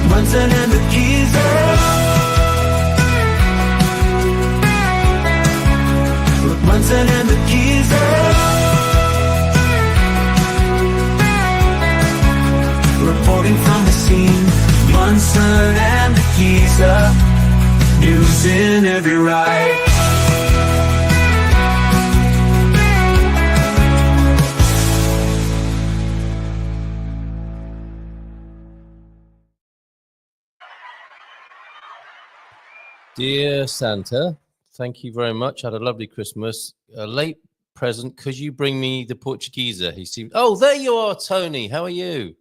Munson and the Geeza. Munson and the Geeza. Reporting from the scene. Munson and the Geeza. News in every right. Dear Santa, thank you very much. I had a lovely Christmas. A late present. Could you bring me the Portuguesa? He seemed. Oh, there you are, Tony. How are you?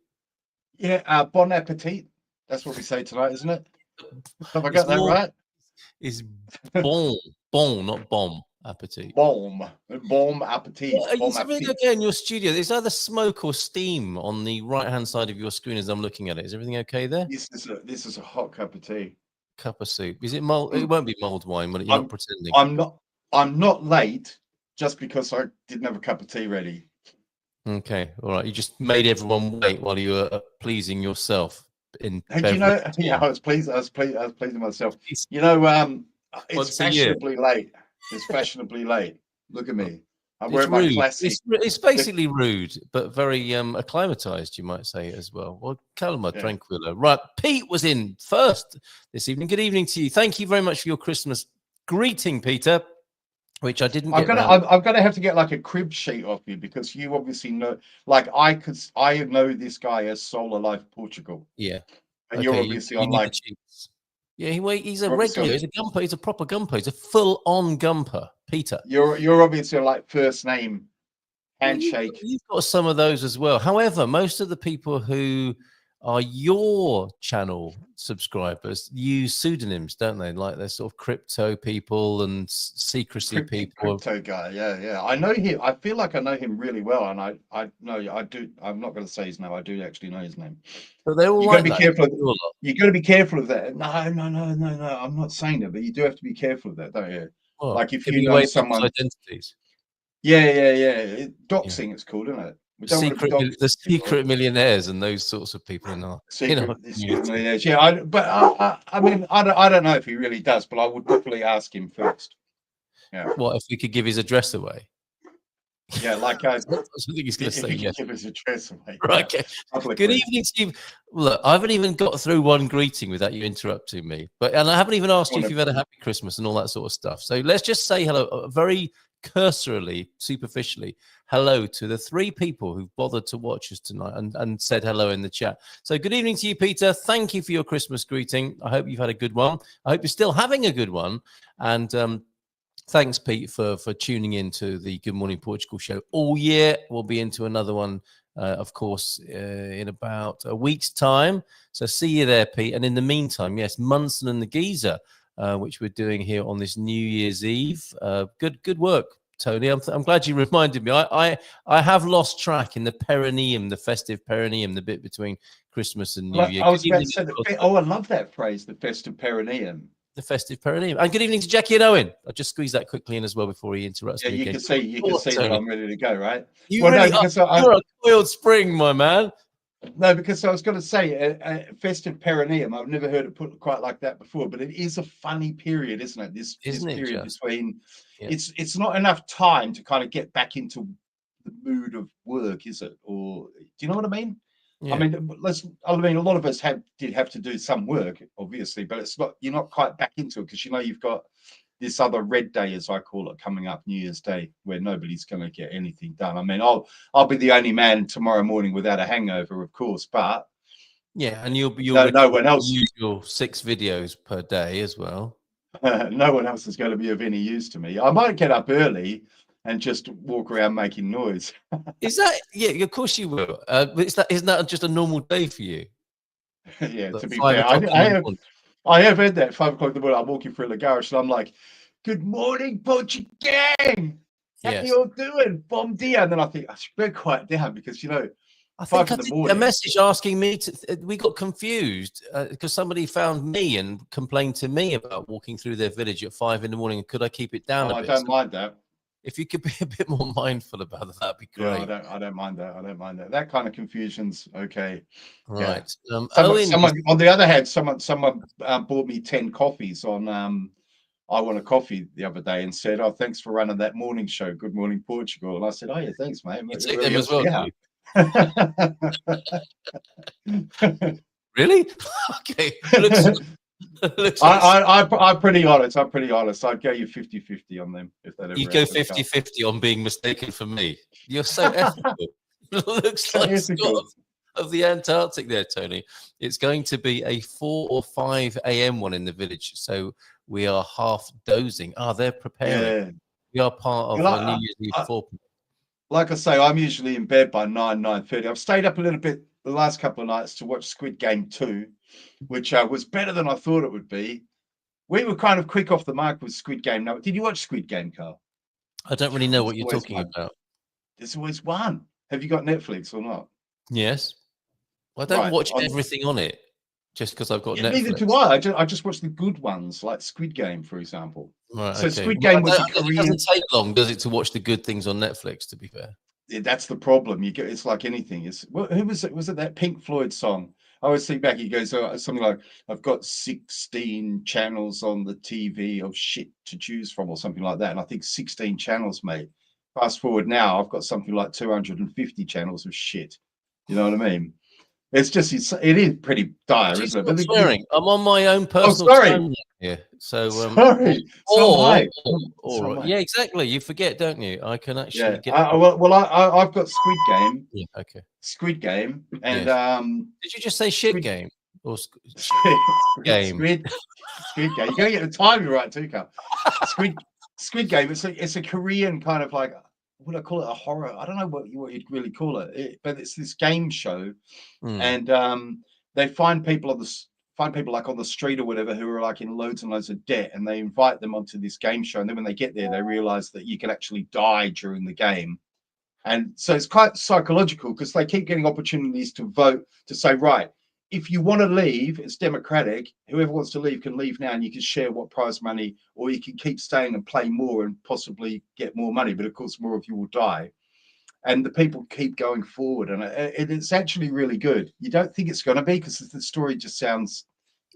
Yeah, bon appetit. That's what we say tonight, isn't it? Have I got that right? It's bon, not bomb appetit. Bon appetit. Is everything okay in your studio? Is either smoke or steam on the right-hand side of your screen as I'm looking at it? Is everything okay there? This is a hot cup of tea. Cup of soup. Is it mold? It won't be mulled wine, but you're not pretending. I'm not late just because I didn't have a cup of tea ready. Okay, all right. You just made everyone wait while you were pleasing yourself. You know, yeah, I was pleasing myself. You know, it's fashionably late. It's fashionably late. Look at me. I'm wearing my classic. It's basically rude, but very acclimatized, you might say as well. Well, calma, tranquilo. Right, Pete was in first this evening. Good evening to you. Thank you very much for your Christmas greeting, Peter, which I didn't get. I'm gonna have to get like a crib sheet off you because you obviously know. Like I know this guy as Solar Life Portugal. Yeah, and you're obviously on like. Yeah, he's a regular. He's a gumper. He's a proper gumper. He's a full-on gumper, Peter. You're obviously like first name handshake. You've got some of those as well. However, most of the people who are your channel subscribers use pseudonyms, don't they? Like they're sort of crypto people and secrecy people. Crypto guy, yeah. I know him. I feel like I know him really well, and I know I do. I'm not going to say his name. I do actually know his name. But they're all you like got to be careful. You got to be careful of that. No. I'm not saying that, but you do have to be careful of that, don't you? Well, like if you know someone. Identities. Yeah. Doxing, it's called, isn't it? The secret millionaires and those sorts of people in our secret millionaires. Yeah, I mean, I don't know if he really does, but I would definitely ask him first. Yeah. What if we could give his address away? Yeah, like I think he's going to say yes. Give his address away. Right. Okay. Good evening, Steve. Look, I haven't even got through one greeting without you interrupting me, and I haven't even asked you if you've had a happy Christmas and all that sort of stuff. So let's just say hello, very cursorily, superficially, hello to the three people who've bothered to watch us tonight and said hello in the chat. So good evening to you, Peter. Thank you for your Christmas greeting. I hope you've had a good one. I hope you're still having a good one. And thanks, Pete, for tuning in to the Good Morning Portugal show all year. We'll be into another one, of course, in about a week's time. So see you there, Pete. And in the meantime, yes, Munson and the Geeza, which we're doing here on this New Year's Eve. Good work, Tony. I'm glad you reminded me. I have lost track in the perineum, the festive perineum, the bit between Christmas and New Year. I was about to say I love that phrase, the festive perineum. The festive perineum. And good evening to Jackie and Owen. I'll just squeeze that quickly in as well before he interrupts me again. You can see that I'm ready to go, right? You're a coiled spring, my man. No, because I was going to say festive perineum. I've never heard it put quite like that before, but it is a funny period, isn't it? This period between it's not enough time to kind of get back into the mood of work, is it? Or do you know what I mean? Yeah. I mean, a lot of us did have to do some work, obviously, but it's not. You're not quite back into it because you've got this other red day, as I call it, coming up, New Year's Day, where nobody's going to get anything done. I mean, I'll be the only man tomorrow morning without a hangover, of course, but yeah, and you'll no one else use your 6 videos per day as well. No one else is going to be of any use to me. I might get up early and just walk around making noise. Is that? Yeah, of course you will. Isn't that just a normal day for you? Yeah, to be fair, I have had that 5 o'clock in the morning. I'm walking through the garage and I'm like, "Good morning, Portugal gang. How you all doing? Bom dia." And then I think I should go quiet down because I think I did a message asking me to. We got confused because somebody found me and complained to me about walking through their village at 5 in the morning. And could I keep it down? I don't mind that. if you could be a bit more mindful about that, that'd be great. Yeah, I don't mind that. I don't mind that. That kind of confusion's okay. Right. Yeah. Owen, someone, on the other hand, someone bought me 10 coffees on I Want a Coffee the other day and said, "Oh, thanks for running that morning show, Good Morning Portugal." And I said, "Oh yeah, thanks, mate. you It take really them as well, do you? Really? Okay. I'm pretty honest. I'm pretty honest. I'd go you 50-50 on them if that ever You go happened. 50-50 on being mistaken for me. You're so ethical. It looks So like ethical. Scott of the Antarctic there, Tony. It's going to be a 4 or 5 a.m. one in the village. So we are half dozing. They're preparing. Yeah. We are part of Well, New Year's Eve 4. Like I say, I'm usually in bed by 9:30. I've stayed up a little bit the last couple of nights to watch Squid Game 2, which was better than I thought it would be. We were kind of quick off the mark with Squid Game. Now, did you watch Squid Game, Carl? I don't really know what you're talking about. There's always one. Have you got Netflix or not? Yes. Well, I don't watch everything on it just because I've got Netflix. Neither do I. I just watch the good ones, like Squid Game, for example. Right, so Squid Game was a Korean. It doesn't take long, does it, to watch the good things on Netflix? To be fair, that's the problem. It's like anything. Who was it? Was it that Pink Floyd song? I always think back. He goes something like, "I've got 16 channels on the TV of shit to choose from," or something like that. And I think 16 channels, mate. Fast forward now, I've got something like 250 channels of shit. You know what I mean? It is pretty dire, isn't it? Swearing. I'm on my own personal sorry. here. So sorry. Yeah, exactly. You forget, don't you? I can actually get. I've got Squid Game. Yeah. Okay. Squid Game and Did you just say shit game or Squid Game? You gotta get the timing right too, Carl. Squid Game. It's a Korean kind of like. Would I call it a horror? I don't know what you'd really call it, but it's this game show, and they find people like on the street or whatever who are like in loads and loads of debt, and they invite them onto this game show. And then when they get there, they realize that you can actually die during the game, and so it's quite psychological because they keep getting opportunities to vote to say, right, if you want to leave, it's democratic. Whoever wants to leave can leave now, and you can share what prize money, or you can keep staying and play more and possibly get more money. But of course, more of you will die. And the people keep going forward, and it's actually really good. You don't think it's going to be because the story just sounds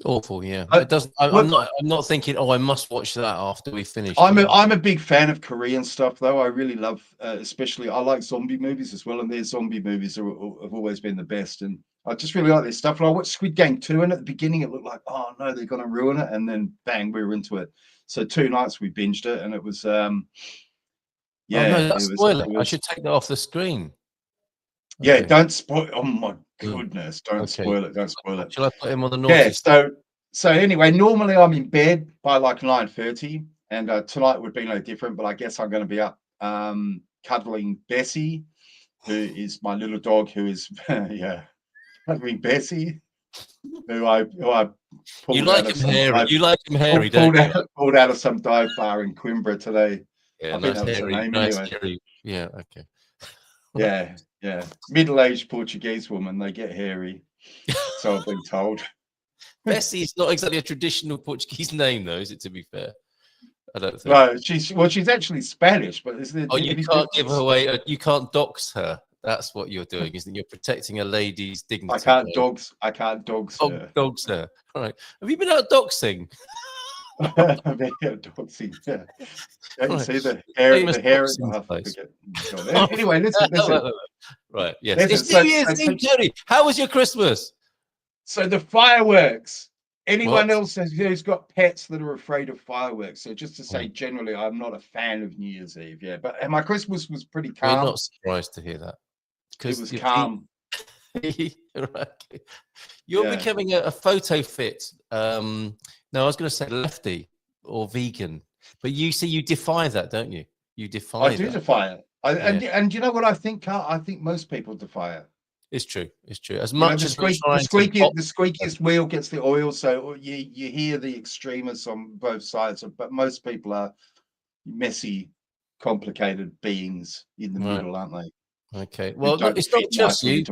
awful. Yeah, it doesn't. I'm not thinking. Oh, I must watch that after we finish. I'm a big fan of Korean stuff, though. I really love, especially I like zombie movies as well, and their zombie movies have always been the best. And I just really like this stuff. And I watched Squid Game 2, and at the beginning it looked like, oh no, they're going to ruin it, and then bang, we were into it. So 2 nights we binged it, and it was I should take that off the screen. Yeah, okay. Don't spoil. Oh my goodness, don't spoil it. Don't spoil it. Shall I put him on the naughty? Yeah. So anyway, normally I'm in bed by like 9:30, and tonight would be no different. But I guess I'm going to be up cuddling Bessie, who is my little dog, who is cuddling Bessie, who I pulled you like out him hairy. You like him hairy, don't you? Pulled out of some dive bar in Coimbra today. Yeah, I think that was her name anyway. Yeah, okay. Yeah. Middle-aged Portuguese woman, they get hairy. So I've been told. Bessie is not exactly a traditional Portuguese name, though, is it? To be fair, I don't think. No, she's actually Spanish, but you can't give her away. You can't dox her. That's what you're doing, isn't it? You're protecting a lady's dignity. I can't dox her. Dogs her. All right. Have you been out doxing? I've been out doxing. Yeah. Don't you see the hair? Anyway, listen. Right. Yes. It's New Year's Eve, Tony. How was your Christmas? So the fireworks. Anyone else who's got pets that are afraid of fireworks? So just to say, generally, I'm not a fan of New Year's Eve. Yeah, but my Christmas was pretty calm. We're not surprised to hear that. It was calm. You're becoming a photo fit. No, I was going to say lefty or vegan, but you defy that, don't you? You defy. I do defy it. And you know what I think, Carl? I think most people defy it. It's true. It's true. As much as the squeakiest wheel gets the oil, so you hear the extremists on both sides, but most people are messy, complicated beings in the middle, aren't they? Okay. Well, it's not just you.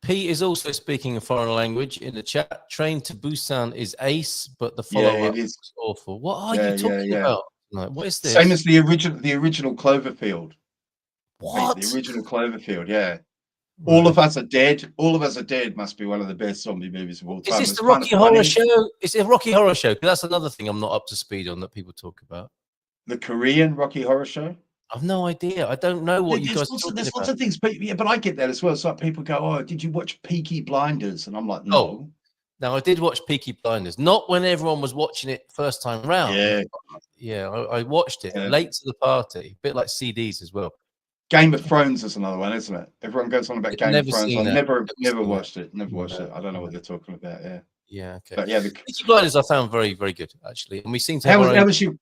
Pete is also speaking a foreign language in the chat. Train to Busan is ace, but the follow-up is awful. What are you talking about? No, what is this? Same as the original Cloverfield. What? The original Cloverfield, yeah. Right. All of Us Are Dead. All of Us Are Dead must be one of the best zombie movies of all time. Is this the Rocky Horror Show? Is it a Rocky Horror Show? That's another thing I'm not up to speed on that people talk about. The Korean Rocky Horror Show? I've no idea. I don't know what you guys are talking There's about. lots of things, but yeah, but I get that as well. It's like people go, "Oh, did you watch Peaky Blinders?" And I'm like, "No." Oh, now I did watch Peaky Blinders, not when everyone was watching it first time round. Yeah, yeah, I watched it late to the party, a bit like CDs as well. Game of Thrones is another one, isn't it? Everyone goes on about Game of Thrones. I never watched it. Never watched it. I don't know what they're talking about. Yeah. Yeah. Okay. But yeah, Peaky Blinders I found very, very good actually, and we seem to have how was you?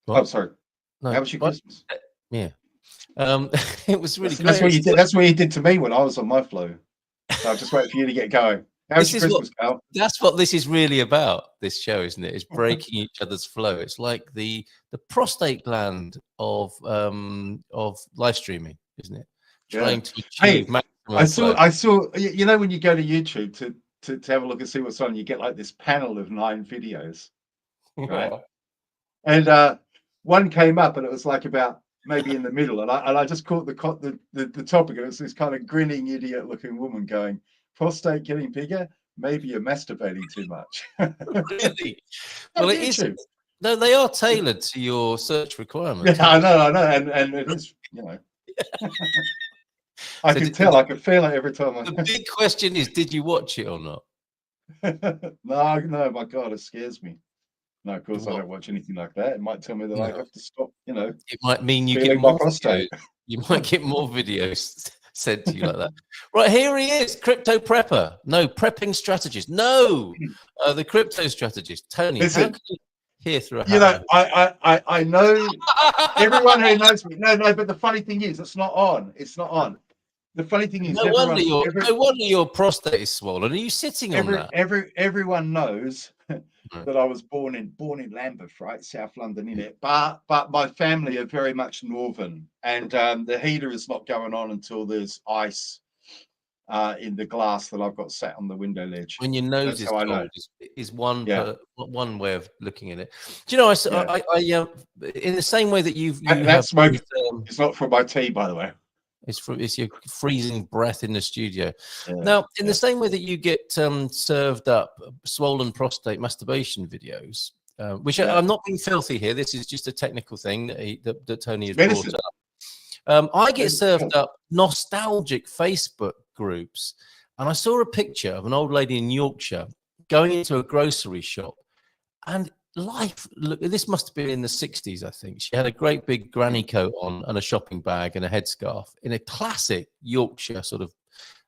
What? Oh, sorry. No, how was your Christmas? Yeah. It was really great. That's what you did. That's what you did to me when I was on my flow. So I'll just wait for you to get going. How was your Christmas, Carl? That's what this is really about. This show, isn't it? It's breaking each other's flow. It's like the prostate gland of live streaming, isn't it? Trying to achieve maximum. I saw. You know, when you go to YouTube to have a look and see what's on, you get like this panel of 9 videos, right? And one came up, and it was like about maybe in the middle, and I just caught the topic, and it was this kind of grinning idiot looking woman going, prostate getting bigger, maybe you're masturbating too much. Really? Well, it is. No, they are tailored to your search requirements. Yeah, I know, and it is, you know. I can tell, I can feel it every time. The big question is, did you watch it or not? No, my God, it scares me. No, of course I don't watch anything like that. It might tell me that I have to stop, you know. It might mean you get more videos. You might get more videos sent to you like that. Right, here he is, crypto prepper. No, prepping strategist. No, the crypto strategist. Tony, listen, how can you hear through a you know, I know everyone who knows me. No, but the funny thing is, it's not on. It's not on. The funny thing is, no wonder your prostate is swollen. Are you sitting on that? Everyone knows that I was born in Lambeth, right, South London, in it. But my family are very much northern, and the heater is not going on until there's ice in the glass that I've got sat on the window ledge. When your nose is cold, is one way of looking at it. Do you know? I in the same way that you that smoke. It's not from my tea, by the way. It's your freezing breath in the studio. Now, in the same way that you get served up swollen prostate masturbation videos, which I'm not being filthy here. This is just a technical thing that Tony has brought up. I get served up nostalgic Facebook groups, and I saw a picture of an old lady in Yorkshire going into a grocery shop, and look, this must have been in the 60s, I think. She had a great big granny coat on and a shopping bag and a headscarf in a classic Yorkshire sort of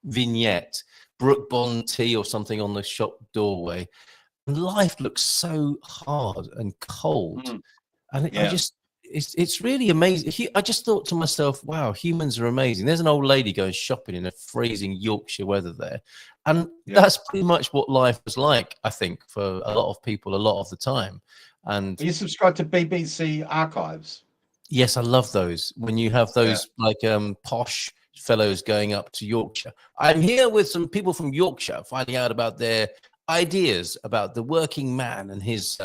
vignette, Brook Bond tea or something on the shop doorway. And life looks so hard and cold. And it's really amazing. I just thought to myself, wow, humans are amazing. There's an old lady going shopping in a freezing Yorkshire weather there. And that's pretty much what life was like, I think, for a lot of people a lot of the time. And are you subscribed to BBC Archives? Yes, I love those. When you have those like posh fellows going up to Yorkshire. I'm here with some people from Yorkshire finding out about their ideas about the working man and his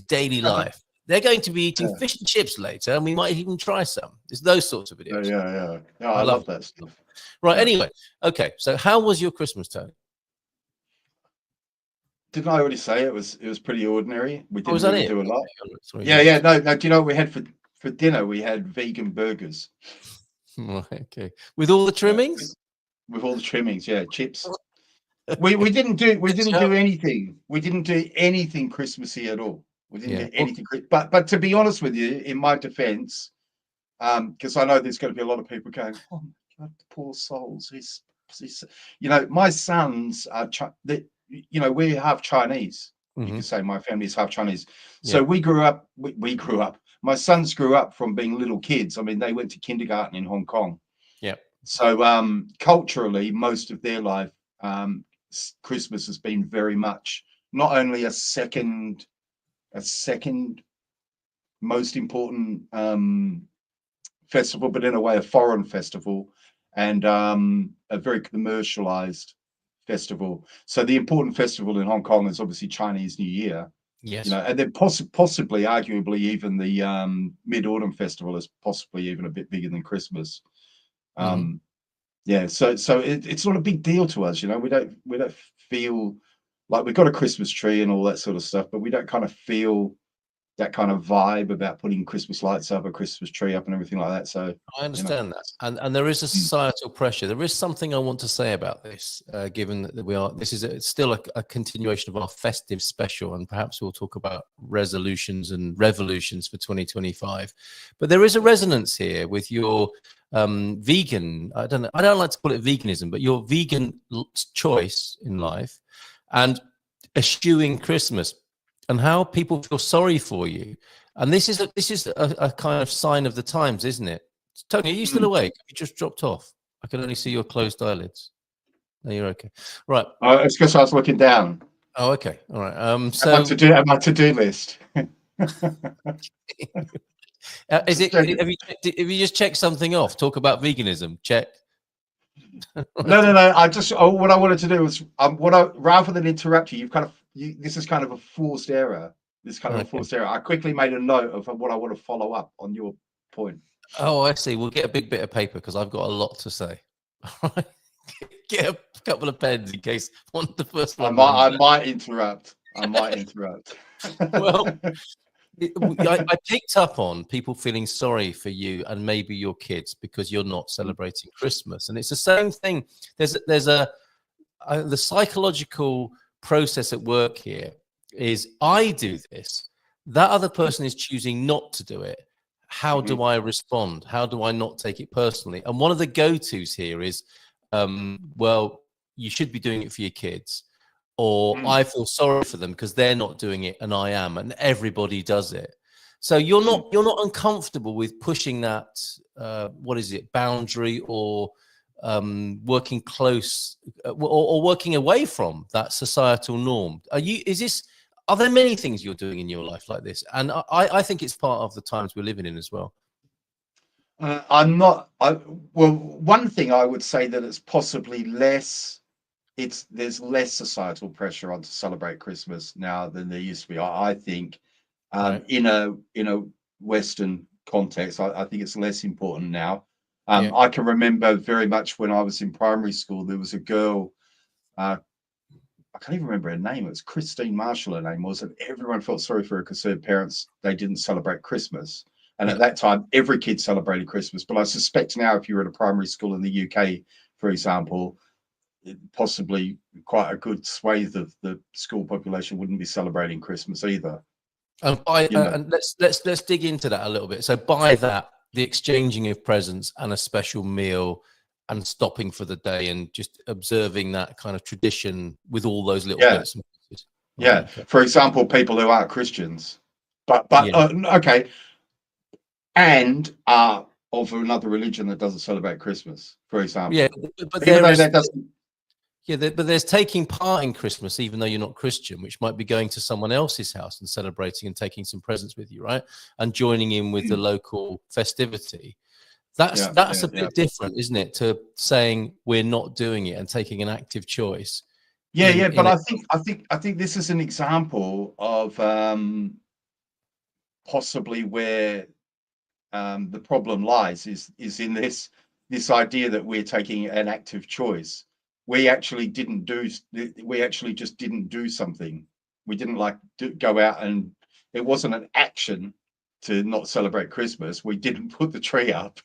daily life. They're going to be eating fish and chips later, and we might even try some. It's those sorts of videos. Yeah, I love that stuff. Right, anyway. Okay, so how was your Christmas, Tony? Didn't I already say it was pretty ordinary? We didn't really do a lot. Sorry, no. Do you know what we had for dinner? We had vegan burgers. Okay. With all the trimmings? With all the trimmings, chips. We didn't do anything. We didn't do anything Christmassy at all. We didn't do anything. But to be honest with you, in my defense, because I know there's going to be a lot of people going, oh my God, the poor souls. You know, my sons are, we're half Chinese. You can say my family is half Chinese. So we grew up, my sons grew up from being little kids. I mean, they went to kindergarten in Hong Kong. Yeah. So culturally, most of their life, Christmas has been very much not only a second most important festival, but in a way a foreign festival, and a very commercialized festival. So the important festival in Hong Kong is obviously Chinese New Year. Yes. You know, and then possibly, arguably, even the Mid-Autumn Festival is possibly even a bit bigger than Christmas. Yeah, so it's not a big deal to us, you know. We don't feel like we've got a Christmas tree and all that sort of stuff, but we don't kind of feel that kind of vibe about putting Christmas lights up, a Christmas tree up, and everything like that. So I understand that, and there is a societal pressure. There is something I want to say about this, given that this is still a continuation of our festive special, and perhaps we'll talk about resolutions and revolutions for 2025. But there is a resonance here with your vegan. I don't like to call it veganism, but your vegan choice in life, and eschewing Christmas, and how people feel sorry for you. And this is a kind of sign of the times, isn't it? Tony, are you still awake? You just dropped off. I can only see your closed eyelids. No, you're okay. Right. It's because I was looking down. Oh, okay. All right. So my to-do list. Is it? Have you just checked something off? Talk about veganism. Check. No. I just what I wanted to do was rather than interrupt you, this is kind of a forced error. This kind of a forced error. I quickly made a note of what I want to follow up on your point. Oh, I see. We'll get a big bit of paper because I've got a lot to say. All right. Get a couple of pens in case the first one. I might interrupt. Well, I picked up on people feeling sorry for you and maybe your kids because you're not celebrating Christmas, and it's the same thing. There's the psychological process at work here is I do this, that other person is choosing not to do it. How do I respond? How do I not take it personally? And one of the go-tos here is, well, you should be doing it for your kids, or I feel sorry for them because they're not doing it and I am, and everybody does it. So you're not uncomfortable with pushing that boundary, or working close, or working away from that societal norm. Are there many things you're doing in your life like this? And I think it's part of the times we're living in as well. One thing I would say that it's possibly less. There's less societal pressure on to celebrate Christmas now than there used to be. I think in a Western context, I think it's less important now. I can remember very much when I was in primary school, there was a girl. I can't even remember her name. It was Christine Marshall, her name was, and everyone felt sorry for her because her parents, they didn't celebrate Christmas. And at that time, every kid celebrated Christmas. But I suspect now, if you're at a primary school in the UK, for example, possibly quite a good swathe of the school population wouldn't be celebrating Christmas either. And let's dig into that a little bit. So by that, the exchanging of presents and a special meal, and stopping for the day and just observing that kind of tradition with all those little bits and pieces. Yeah. For example, people who aren't Christians, but okay, and are of another religion that doesn't celebrate Christmas, for example. Yeah, but there's taking part in Christmas even though you're not Christian, which might be going to someone else's house and celebrating and taking some presents with you, right? And joining in with the local festivity. That's a bit different, isn't it, to saying we're not doing it and taking an active choice. But I think this is an example of possibly where the problem lies is in this idea that we're taking an active choice. We actually just didn't do something. We didn't go out, and it wasn't an action to not celebrate Christmas. We didn't put the tree up.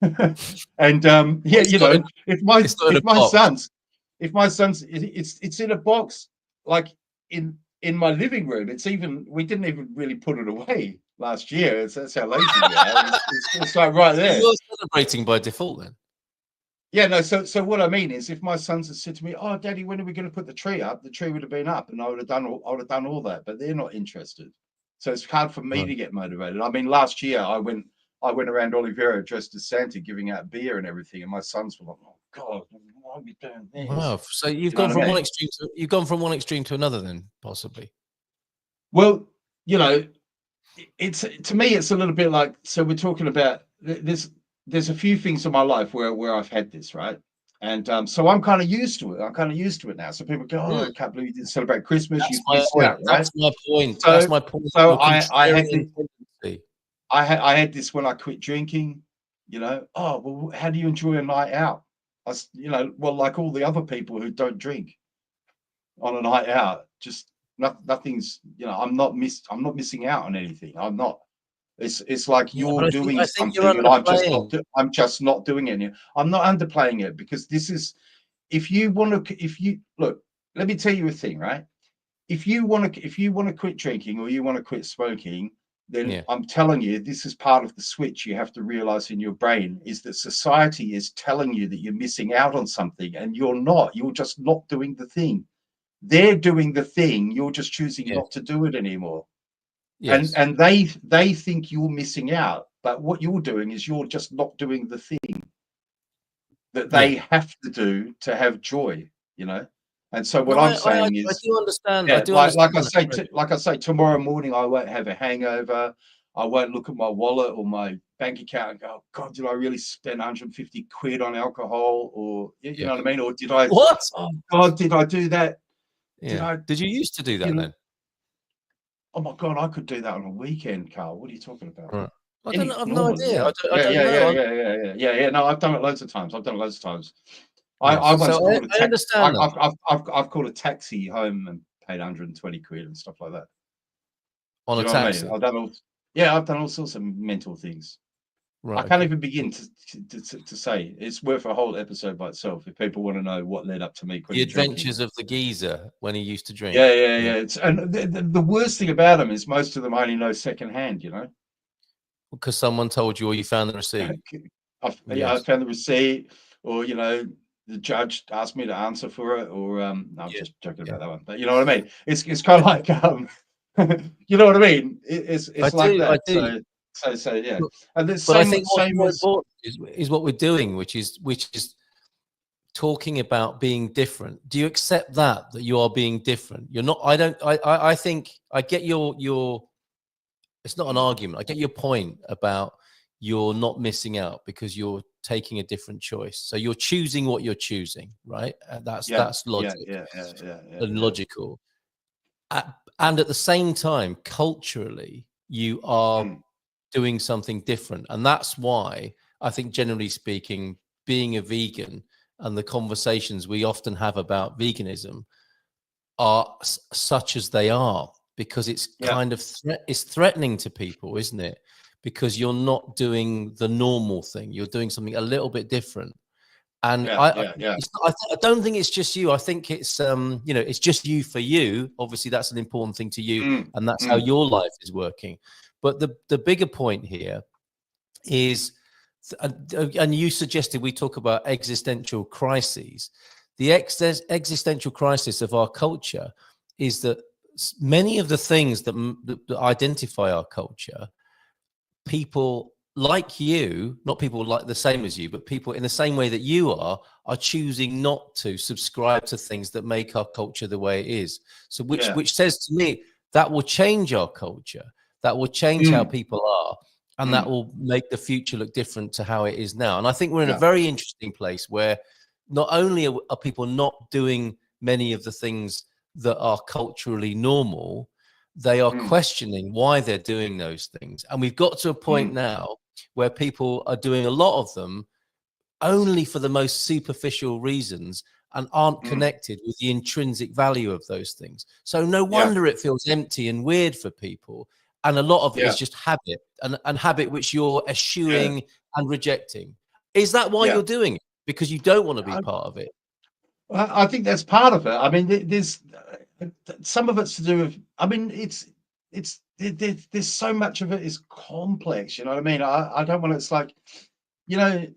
And if my son's it's in a box, like in my living room. We didn't even really put it away last year. That's how lazy we are. It's like right there. You're celebrating by default then. Yeah, no. So what I mean is, if my sons had said to me, "Oh, Daddy, when are we going to put the tree up?" The tree would have been up, and I would have done all that. But they're not interested, so it's hard for me to get motivated. I mean, last year I went around Oliveira dressed as Santa, giving out beer and everything, and my sons were like, "Oh God, why are we doing this?" Wow! So you've gone from one extreme to another, then possibly. Well, to me, it's a little bit like. So we're talking about there's a few things in my life where I've had this, right. And so I'm kind of used to it. I'm kind of used to it now. So people go, "Oh, I can't believe you didn't celebrate Christmas. You've missed out, right?" That's my point. So, That's my point. so Your I had contrarian the, tendency. I had this when I quit drinking. You know, oh well, how do you enjoy a night out? You know, well, like all the other people who don't drink on a night out, just nothing's. You know, I'm not missing out on anything. I'm not. It's like Yeah, you're but doing I think you're something and underplaying. I'm just not doing it. I'm not underplaying it, because this is, if you want to, if you look, let me tell you a thing, right? If you want to quit drinking, or you want to quit smoking, then Yeah. I'm telling you, this is part of the switch you have to realize in your brain, is that society is telling you that you're missing out on something, and you're not. You're just not doing the thing. They're doing the thing. You're just choosing Yes. not to do it anymore. Yes. And they think you're missing out, but what you're doing is you're just not doing the thing that Yeah. they have to do to have joy, you know. And so what No, I'm I saying is, do understand. I yeah, do understand. like I say, tomorrow morning I won't have a hangover. I won't look at my wallet or my bank account and go, God, did I really spend 150 quid on alcohol? Or you Yeah. know what I mean? Or did I? What? Oh God, did I do that? Did Yeah. I? Did you used to do You that know? then? Oh my God, I could do that on a weekend, Carl. What are you talking about? Right. I don't know. Any I've no normally, idea. yeah, I yeah, don't yeah, yeah, know. yeah, yeah, yeah, yeah, yeah. No, I've done it loads of times. I've done it loads of times. I Yes. once So called a I taxi. understand that I've called a taxi home and paid 120 quid and stuff like that. on Do a you know what I mean? taxi. I've done all sorts of mental things. I Right. can't Okay. even begin to say. It's worth a whole episode by itself if people want to know what led up to me The quitting drinking. Adventures of the Geezer when he used to drink. Yeah, yeah, Yeah. yeah. And the worst thing about them is most of them I only know secondhand. You know. Because someone told you or you found the receipt. I Yes. found the receipt, or the judge asked me to answer for it, or no, I'm Yeah. just joking Yeah. about that one. But you know what I mean? It's kind of like you know what I mean? I It's like do. I that. do. So yeah. But, And the but I think what's same more as important is what we're doing, which is talking about being different. Do you accept that you are being different? You're not. I don't. I think I get your. It's not an argument. I get your point about you're not missing out because you're taking a different choice. So you're choosing what you're choosing, right? yeah, That's yeah, logic yeah, yeah, yeah, yeah, and yeah. logical. And at the same time, culturally, you are Mm, doing something different. And that's why I think, generally speaking, being a vegan and the conversations we often have about veganism are such as they are, because it's yeah, kind of it's threatening to people, isn't it? Because you're not doing the normal thing, you're doing something a little bit different. And yeah, yeah, yeah. I don't think it's just you. I think it's it's just you for you. Obviously, that's an important thing to you, Mm, and that's how mm, your life is working. But the bigger point here is, and you suggested we talk about existential crises. The existential crisis of our culture is that many of the things that identify our culture, people like you, not people like the same as you, but people in the same way that you are choosing not to subscribe to things that make our culture the way it is. So yeah. which says to me that will change our culture, that will change how Mm, people are, and that mm, will make the future look different to how it is now. And I think we're in a yeah. very interesting place where not only are people not doing many of the things that are culturally normal, they are Mm, questioning why they're doing those things. And we've got to a point mm, now where people are doing a lot of them only for the most superficial reasons and aren't mm, connected with the intrinsic value of those things. So no yeah, wonder it feels empty and weird for people. And a lot of it yeah, is just habit, and habit which you're yeah, eschewing and rejecting. Is that why yeah. you're doing it? Because you don't want to be part of it? I think that's part of it. I mean, there's some of it's to do with. I mean, there's so much of it is complex. You know what I mean? I don't want to. It's like, you know,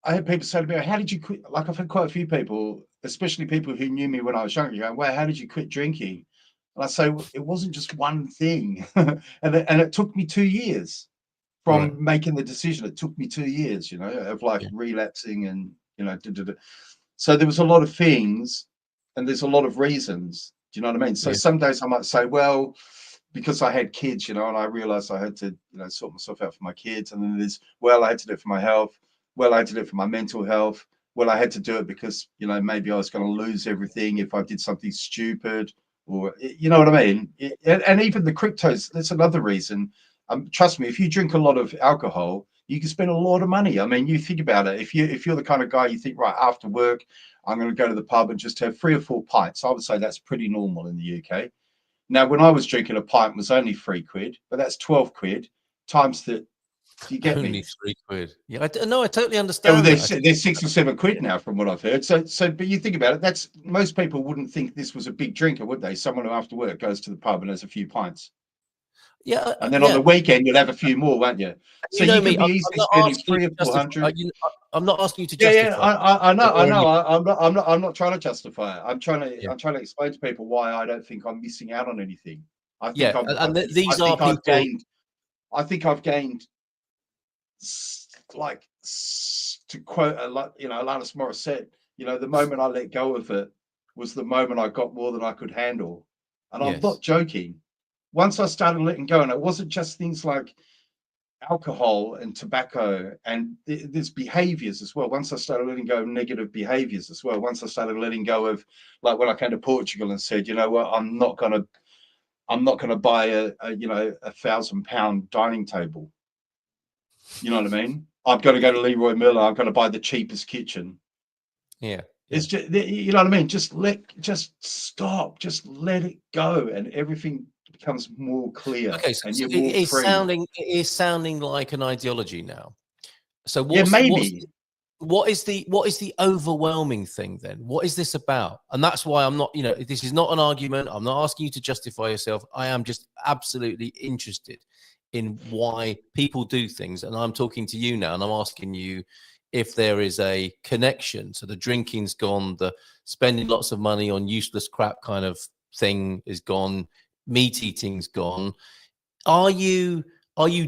I had people say to me, "How did you quit?" Like I've had quite a few people, especially people who knew me when I was younger, going, "Well, how did you quit drinking?" And I say, well, it wasn't just one thing, and it took me 2 years Right. from making the decision. It took me 2 years, of like Yeah. relapsing and So there was a lot of things, and there's a lot of reasons. Do you know what I mean? So Yeah. some days I might say, well, because I had kids, and I realized I had to, sort myself out for my kids. And then there's, well, I had to do it for my health. Well, I had to do it for my mental health. well, I had to do it because, you know, maybe I was going to lose everything if I did something stupid, or, you know what I mean? And even the cryptos, that's another reason. Trust me, if you drink a lot of alcohol, you can spend a lot of money. I mean, you think about it. If you're the kind of guy, you think, right, after work, I'm going to go to the pub and just have 3 or 4 pints. I would say that's pretty normal in the UK. Now, when I was drinking, a pint was only £3, but that's 12 quid times the. Do you get Only me? £3. Yeah, no, I totally Oh, understand. they're 6 or 7 quid now, from what I've heard. So, but you think about it. That's, most people wouldn't think this was a big drinker, would they? Someone who after work goes to the pub and has a few pints. Yeah, And then on the weekend you'll have a few more, won't you? So you know you me. could be I'm easily not spending asking you 300 to or justify. 400. I'm not asking you to Yeah, justify. I know, or any- I'm not trying to justify it. I'm trying Yeah, to explain to people why I don't think I'm missing out on anything. I think yeah, these are people. I think I've gained, like, to quote Alanis Morissette, you know, the moment I let go of it was the moment I got more than I could handle. And I'm Yes. not joking. Once I started letting go, and it wasn't just things like alcohol and tobacco, and there's behaviors as well. Once I started letting go of negative behaviors as well, once I started letting go of, like, when I came to Portugal and said, you know what, I'm not gonna buy a £1,000 dining table. You know what I mean? I'm going to go to Leroy Miller. I'm going to buy the cheapest kitchen. Yeah. It's just, you know what I mean? Just stop, just let it go, and everything becomes more clear. Okay, so and you're more free. it is sounding like an ideology now. So Maybe. what is the overwhelming thing then? What is this about? And that's why I'm not, this is not an argument. I'm not asking you to justify yourself. I am just absolutely interested in why people do things. And I'm talking to you now, and I'm asking you if there is a connection. So the drinking's gone, the spending lots of money on useless crap kind of thing is gone, meat eating's gone. Are you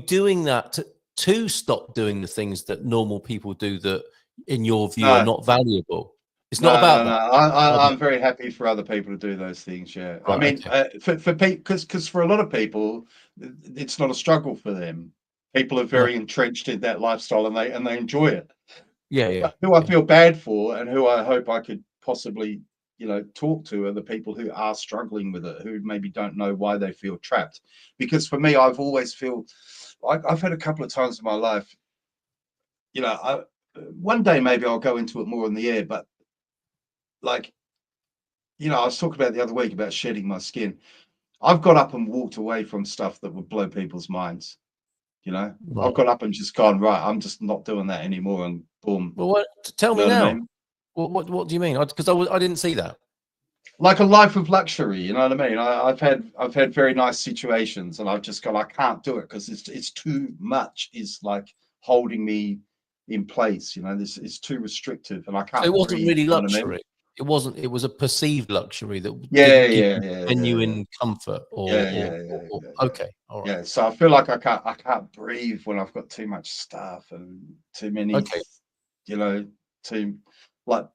doing that to stop doing the things that normal people do that, in your view, are No, not valuable? It's not no, about no, no. that. I'm very happy for other people to do those things. Yeah, I Right, mean, okay. for people, because for a lot of people, it's not a struggle for them. People are No. very entrenched in that lifestyle, and they enjoy it. Yeah. Who I feel bad for, and who I hope I could possibly, talk to, are the people who are struggling with it, who maybe don't know why they feel trapped. Because for me, I've always I've had a couple of times in my life, one day maybe I'll go into it more in the air, but, like, I was talking about the other week about shedding my skin. I've got up and walked away from stuff that would blow people's minds. I've Right. got up and just gone, right, I'm just not doing that anymore, and boom. Well, tell You me know what I now. mean? What do you mean? Because I didn't see that. Like a life of luxury, you know what I mean? I've had very nice situations, and I've just gone, I can't do it because it's too much. Is like holding me in place. This is too restrictive, and I So it can't wasn't breathe. really You know what I mean? luxury. It wasn't. It was a perceived luxury that Yeah, didn't give yeah, you yeah, yeah, yeah, genuine comfort yeah, yeah, yeah, or yeah, yeah. okay, all right, Yeah, so I feel like I can't breathe when I've got too much stuff and too many, okay. you know, too, like,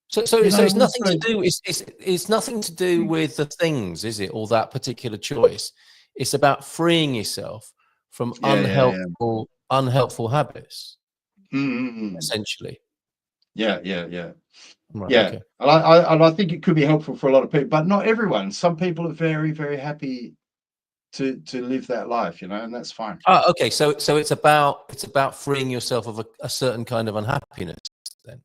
So it's nothing to also. do. It's nothing to do with the things, is it, or that particular choice? It's about freeing yourself from Yeah, yeah, yeah. unhelpful habits, Mm. essentially. Yeah, yeah, yeah. Right. Yeah, Okay. and I think it could be helpful for a lot of people, but not everyone. Some people are very, very happy to live that life, and that's fine. Ah, okay. So it's about freeing yourself of a certain kind of unhappiness. Then is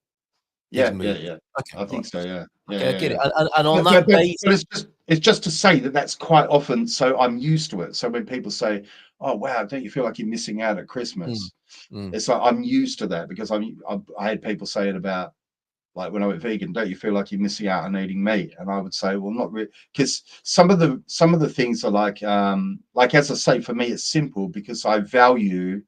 Yeah, yeah, moving. yeah. Okay. I All think right. so. Yeah, yeah, Okay. I yeah, get it. yeah. And on But, that but, but, base. but it's just to say that that's quite often. So I'm used to it. So when people say, "Oh wow, don't you feel like you're missing out at Mm, Christmas?" mm. It's like I'm used to that, because I had people say it about, like, when I went vegan, don't you feel like you're missing out on eating meat? And I would say, well, not really, because some of the things are like, as I say, for me, it's simple, because I value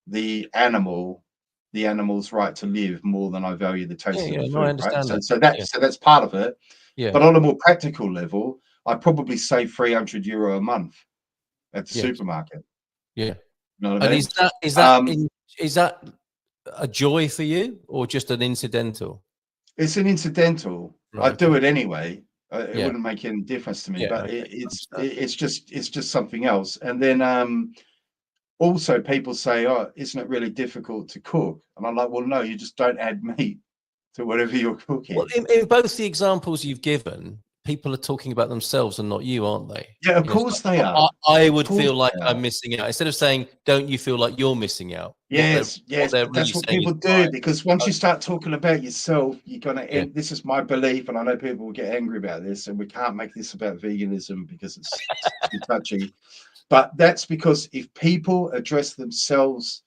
the animal's right to live more than I value the Yeah. taste of Yeah. the No, I food, right? understand So that. so Yeah. that's part of it. Yeah. But on a more practical level, I probably save €300 a month at the Yes. supermarket. Yeah. You know what I And mean? in, is that a joy for you or just an incidental? It's an incidental. Right. I do Okay. it anyway. It Yeah. wouldn't make any difference to me, Yeah. but Okay. it's Understand. just something else. And then also people say, oh, isn't it really difficult to cook? And I'm like, well, no, you just don't add meat to whatever you're cooking. Well, in both the examples you've given, people are talking about themselves and not you, aren't they? Yeah, of course they are. I would feel like I'm missing out. Instead of saying, don't you feel like you're missing out? Yes, yes, they're but that's really what saying people is, do, right, because once you start talking about yourself, you're going to yeah. end. This is my belief, and I know people will get angry about this, and we can't make this about veganism because it's too touchy. But that's because if people address themselves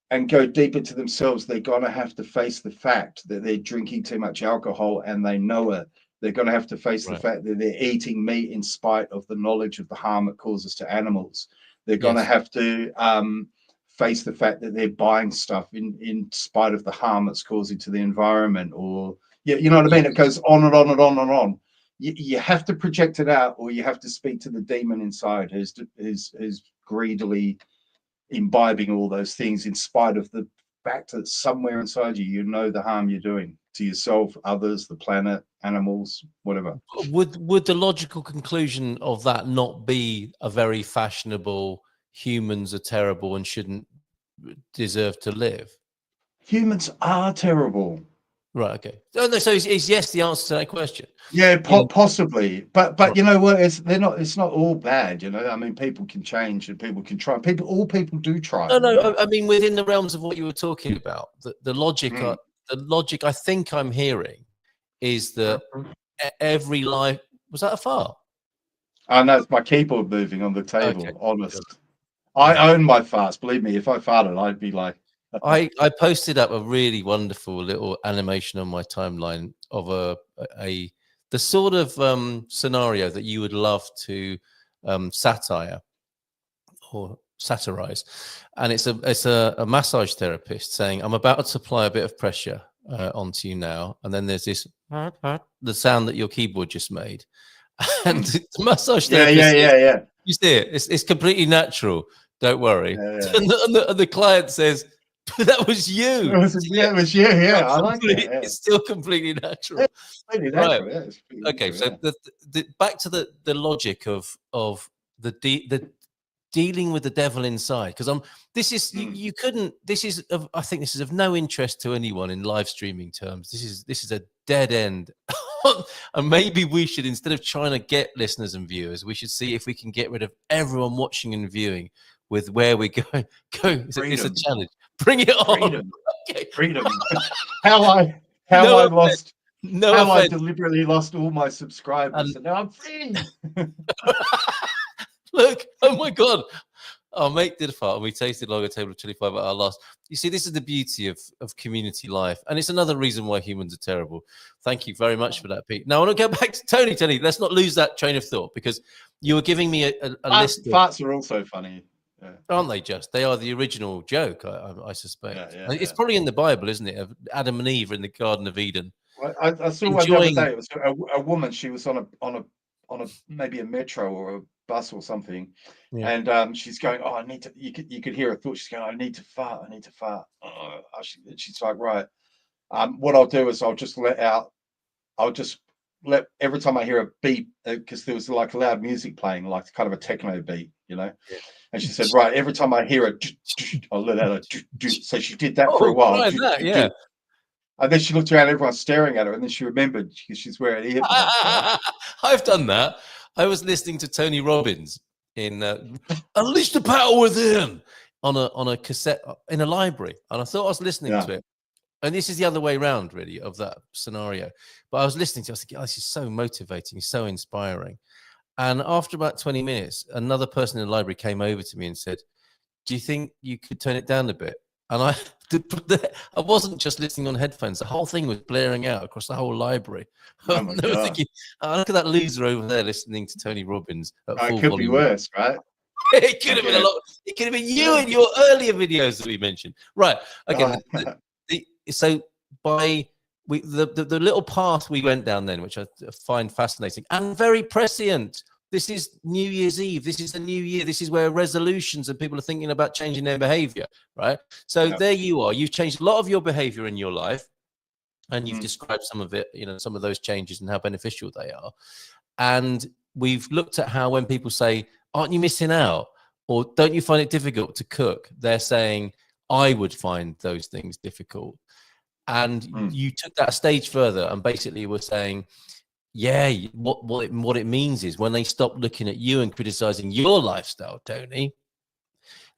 and go deep into themselves, they're going to have to face the fact that they're drinking too much alcohol and they know it. They're going to have to face the fact that they're eating meat in spite of the knowledge of the harm it causes to animals. They're going to have to face the fact that they're buying stuff in spite of the harm it's causing to the environment, or you know what I mean? It goes on and on and on and on. You have to project it out, or you have to speak to the demon inside who's greedily imbibing all those things, in spite of the fact that somewhere inside you, you know the harm you're doing to yourself, others, the planet, animals, whatever. Would the logical conclusion of that not be a very fashionable, humans are terrible and shouldn't deserve to live? Humans are terrible. Right. Okay. So is yes the answer to that question? Yeah, possibly. But you know what? They're not. It's not all bad. You know. I mean, people can change and people can try. All people do try. No. I mean, within the realms of what you were talking about, the logic. The logic I think I'm hearing is that every life. Was that a fart? I know, it's my keyboard moving on the table. Okay. Honest. I own my farts. Believe me, if I farted, I'd be like. I posted up a really wonderful little animation on my timeline of the sort of scenario that you would love to satire or satirize, and it's a massage therapist saying, "I'm about to apply a bit of pressure onto you now," and then there's this the sound that your keyboard just made, and the massage therapist says, you see it, it's completely natural. Don't worry, and the client says, that was you. It was you. Yeah, I like it. Yeah. It's still completely natural. Right. Okay, so the back to the logic of the dealing with the devil inside, because this is you couldn't. This is I think this is of no interest to anyone in live streaming terms. This is a dead end. And maybe we should, instead of trying to get listeners and viewers, we should see if we can get rid of everyone watching and viewing with where we go. It's a challenge. Bring it on. Okay. Freedom. I deliberately lost all my subscribers, and now I'm free. Look, oh my God. Our mate did a fart and we tasted like a table of 25 at our last. You see, this is the beauty of community life. And it's another reason why humans are terrible. Thank you very much for that, Pete. Now I want to go back to Tony. Tony, let's not lose that train of thought, because you were giving me a list. Farts are also funny. Yeah. Aren't they just? They are the original joke, I suspect. Yeah, it's probably in the Bible, isn't it? Of Adam and Eve in the Garden of Eden. I saw one the other day. It was a woman. She was on a maybe a metro or a bus or something, and she's going, "Oh, I need to." You could hear her thought. She's going, "I need to fart. I need to fart." She's like, "Right. What I'll do is I'll just let every time I hear a beep, because there was like loud music playing, like kind of a techno beat, you know." Yeah. And she said, "Right, every time I hear it, I'll let out a." So she did that for a while. And then she looked around, everyone's staring at her, and then she remembered because she's wearing earphones. I've done that. I was listening to Tony Robbins in Unleash the Power Within on a cassette in a library, and I thought I was listening to it. And this is the other way around, really, of that scenario. But I was listening to it, I was thinking, oh, this is so motivating, so inspiring. And after about 20 minutes, another person in the library came over to me and said, "Do you think you could turn it down a bit?" And I wasn't just listening on headphones. The whole thing was blaring out across the whole library. Oh my God. Thinking, oh, look at that loser over there listening to Tony Robbins at full could volume. be worse, right? It could have been a lot. It could have been you in your earlier videos that we mentioned. Right. Okay. So by the little path we went down then, which I find fascinating and very prescient. This is New Year's Eve. This is the new year. This is where resolutions and people are thinking about changing their behavior, right? So there you are. You've changed a lot of your behavior in your life, and you've described some of it, some of those changes and how beneficial they are. And we've looked at how when people say, "Aren't you missing out?" or don't you find it difficult to cook? They're saying, I would find those things difficult. And you took that a stage further and basically were saying, yeah, what it means is when they stop looking at you and criticizing your lifestyle, Tony,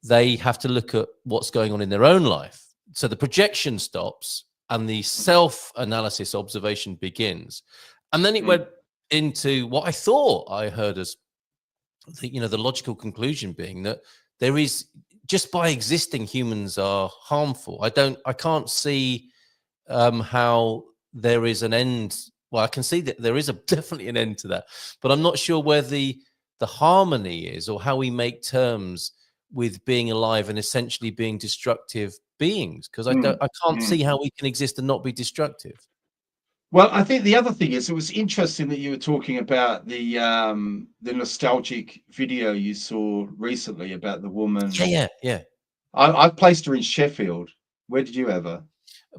they have to look at what's going on in their own life. So the projection stops and the self-analysis observation begins. And then it went into what I thought I heard as the logical conclusion being that there is, just by existing, humans are harmful. I can't see how there is an end. Well, I can see that there is definitely an end to that, but I'm not sure where the harmony is, or how we make terms with being alive and essentially being destructive beings, because I can't see how we can exist and not be destructive. Well, I think the other thing is, it was interesting that you were talking about the nostalgic video you saw recently about the woman. Yeah. I placed her in Sheffield. Where did you have her?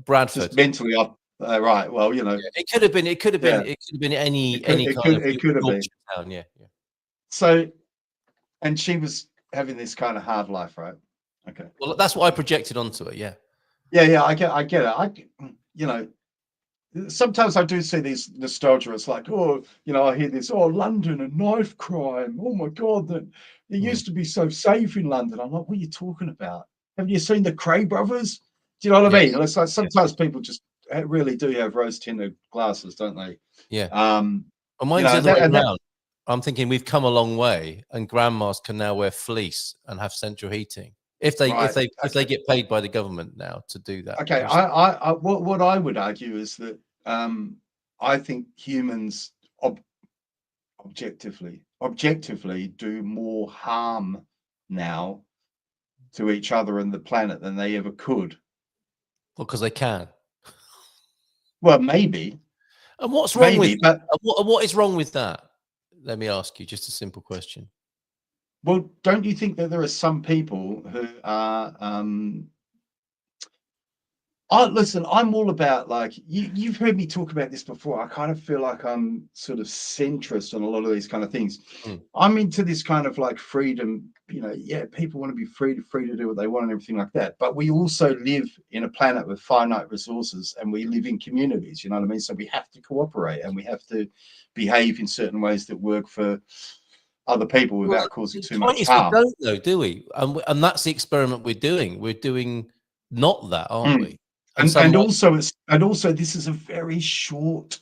Bradford. Just mentally up. Right. Well, it could have been. It could have been. It could have been any kind of. It could have been. Town, yeah. So, and she was having this kind of hard life, right? Okay. Well, that's what I projected onto it. Yeah. Yeah. I get it. Sometimes I do see these nostalgia. It's like, I hear this, London and knife crime. Oh my God, that it used to be so safe in London. I'm like, what are you talking about? Haven't you seen the Cray brothers? Do you know what I mean? It's like sometimes people just really do have rose-tinted glasses, don't they? Yeah. And mine's the other way around. I'm thinking we've come a long way, and grandmas can now wear fleece and have central heating if they get paid by the government now to do that. Okay. What I would argue is that I think humans objectively do more harm now to each other and the planet than they ever could. Well, because they can. Well, maybe. And what's wrong with that? What is wrong with that? Let me ask you just a simple question. Well, don't you think that there are some people who are listen, I'm all about, like, you've heard me talk about this before. I kind of feel like I'm sort of centrist on a lot of these kind of things. I'm into this kind of like freedom, people want to be free to do what they want and everything like that. But we also live in a planet with finite resources, and we live in communities, you know what I mean? So we have to cooperate, and we have to behave in certain ways that work for other people without causing too much harm. We don't, though, do we? And that's the experiment we're doing. We're doing not that, aren't we? And also this is a very short,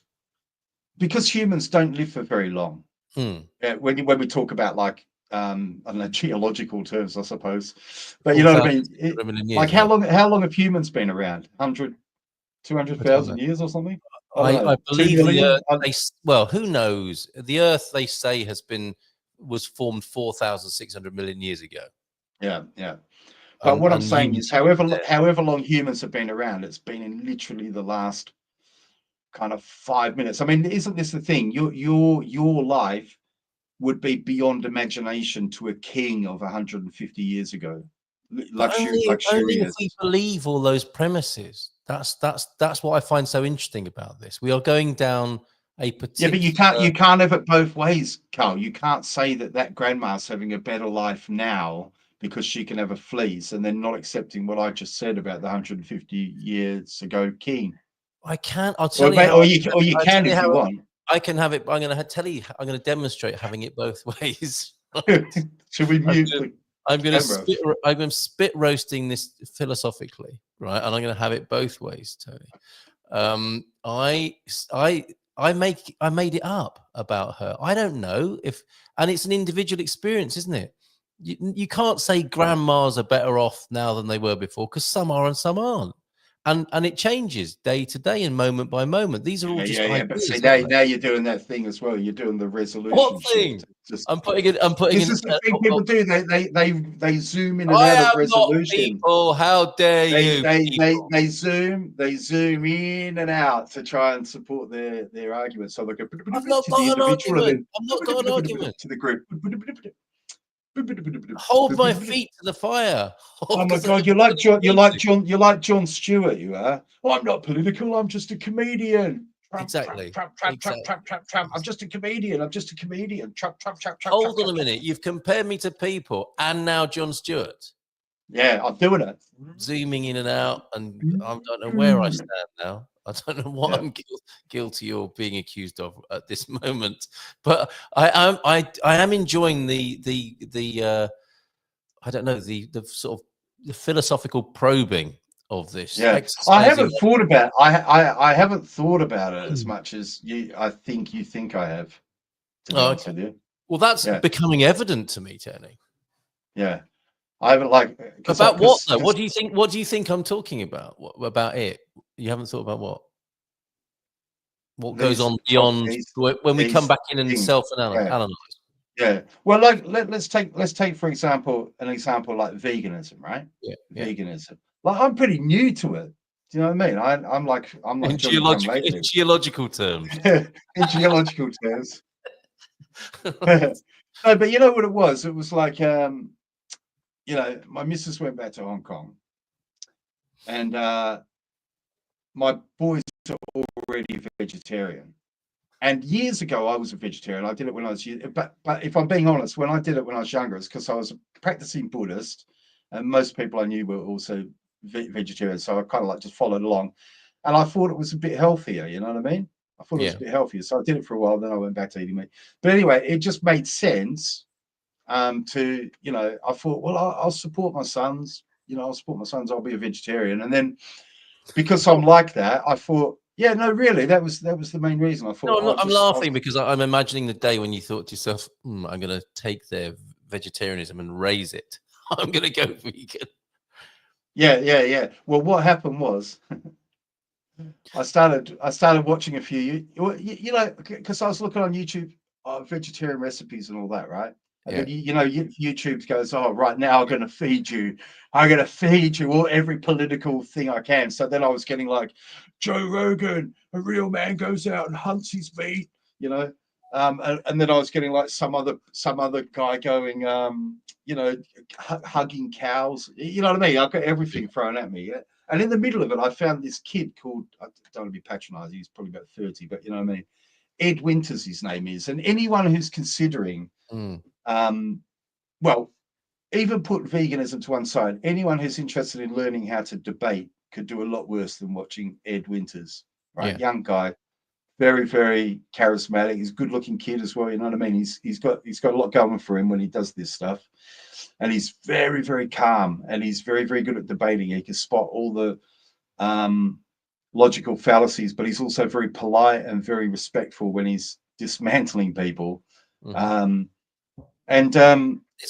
because humans don't live for very long. When we talk about, like, I don't know, geological terms, I suppose, but you know what I mean? Like, how long have humans been around? 100, 200,000 years or something? I believe the Earth, well, who knows? The Earth, they say, was formed 4,600 million years ago. Yeah. But what I'm saying is, however long humans have been around, it's been in literally the last kind of 5 minutes. I mean, isn't this the thing? Your life would be beyond imagination to a king of 150 years ago. Only if we believe all those premises. That's what I find so interesting about this. We are going down a particular. Yeah, but you can't have it both ways, Carl. You can't say that grandma's having a better life now because she can have a fleece, and then not accepting what I just said about the 150 years ago king. I can't. I'll tell you. Or you can if you want. I can have it. I'm going to tell you. I'm going to demonstrate having it both ways. Should we mute? I'm going to spit roasting this philosophically, right? And I'm going to have it both ways, Tony. I made it up about her. I don't know and it's an individual experience, isn't it? You can't say grandmas are better off now than they were before, because some are and some aren't. And it changes day to day and moment by moment. These are all just ideas, but see, now you're doing that thing as well. You're doing the resolution. What thing? I'm putting it. This is the thing people do. They zoom in and out of resolution. People, how dare you? They zoom in and out to try and support their argument. So they go. I've not got an argument. I've not got an argument to the group. Hold my feet to the fire. Oh my God, you're like John Stewart, you are. Oh, I'm not political, I'm just a comedian. Exactly. Trump. I'm just a comedian. I'm just a comedian. Trump. Hold on a minute. You've compared me to people and now Jon Stewart. Yeah, I'm doing it. Zooming in and out, and I don't know where I stand now. I don't know what I'm guilty or being accused of at this moment. But I am enjoying the I don't know, the sort of the philosophical probing of this. Yeah, I haven't thought about I haven't thought about it as much as I think you think I have, to be honest with you. Well, that's becoming evident to me, Tony. Yeah. I haven't about what though? What do you think I'm talking about? About it? You haven't thought about what goes on beyond when we come back in and self-analyze. Yeah. Well, like let's take for example an example like veganism, right? Yeah. Veganism. Like I'm pretty new to it. Do you know what I mean? I'm like in geological terms. In geological terms. No, but you know what it was? It was like you know, my missus went back to Hong Kong, and my boys are already vegetarian. And years ago, I was a vegetarian. I did it when I was, but if I'm being honest, when I did it when I was younger, it's because I was a practicing Buddhist, and most people I knew were also vegetarian. So I kind of like just followed along, and I thought it was a bit healthier. You know what I mean? I thought it was a bit healthier, so I did it for a while. Then I went back to eating meat. But anyway, it just made sense. To, you know, I thought, well, I'll support my sons. You know, I'll support my sons. I'll be a vegetarian, and then because I'm like that, I thought. Yeah, no, really, that was the main reason. I thought. No, I'm laughing because I'm imagining the day when you thought to yourself, I'm going to take their vegetarianism and raise it. I'm going to go vegan. Yeah. Well, what happened was, I started watching a few, you know, because I was looking on YouTube, vegetarian recipes and all that, right? And then, you know, YouTube goes, oh, right now I'm going to feed you all every political thing I can. So then I was getting like, Joe Rogan, a real man goes out and hunts his meat, you know. And then I was getting like some other guy going, you know, hugging cows. You know what I mean? I've got everything thrown at me. Yeah? And in the middle of it, I found this kid called, I don't want to be patronizing, he's probably about 30, but you know what I mean? Ed Winters, his name is. And anyone who's considering, well, even put veganism to one side, anyone who's interested in learning how to debate could do a lot worse than watching Ed Winters, right? Young guy, very, very charismatic. He's a good looking kid as well. You know what I mean? He's got a lot going for him when he does this stuff. And he's very, very calm, and he's very, very good at debating. He can spot all the logical fallacies, but he's also very polite and very respectful when he's dismantling people. It's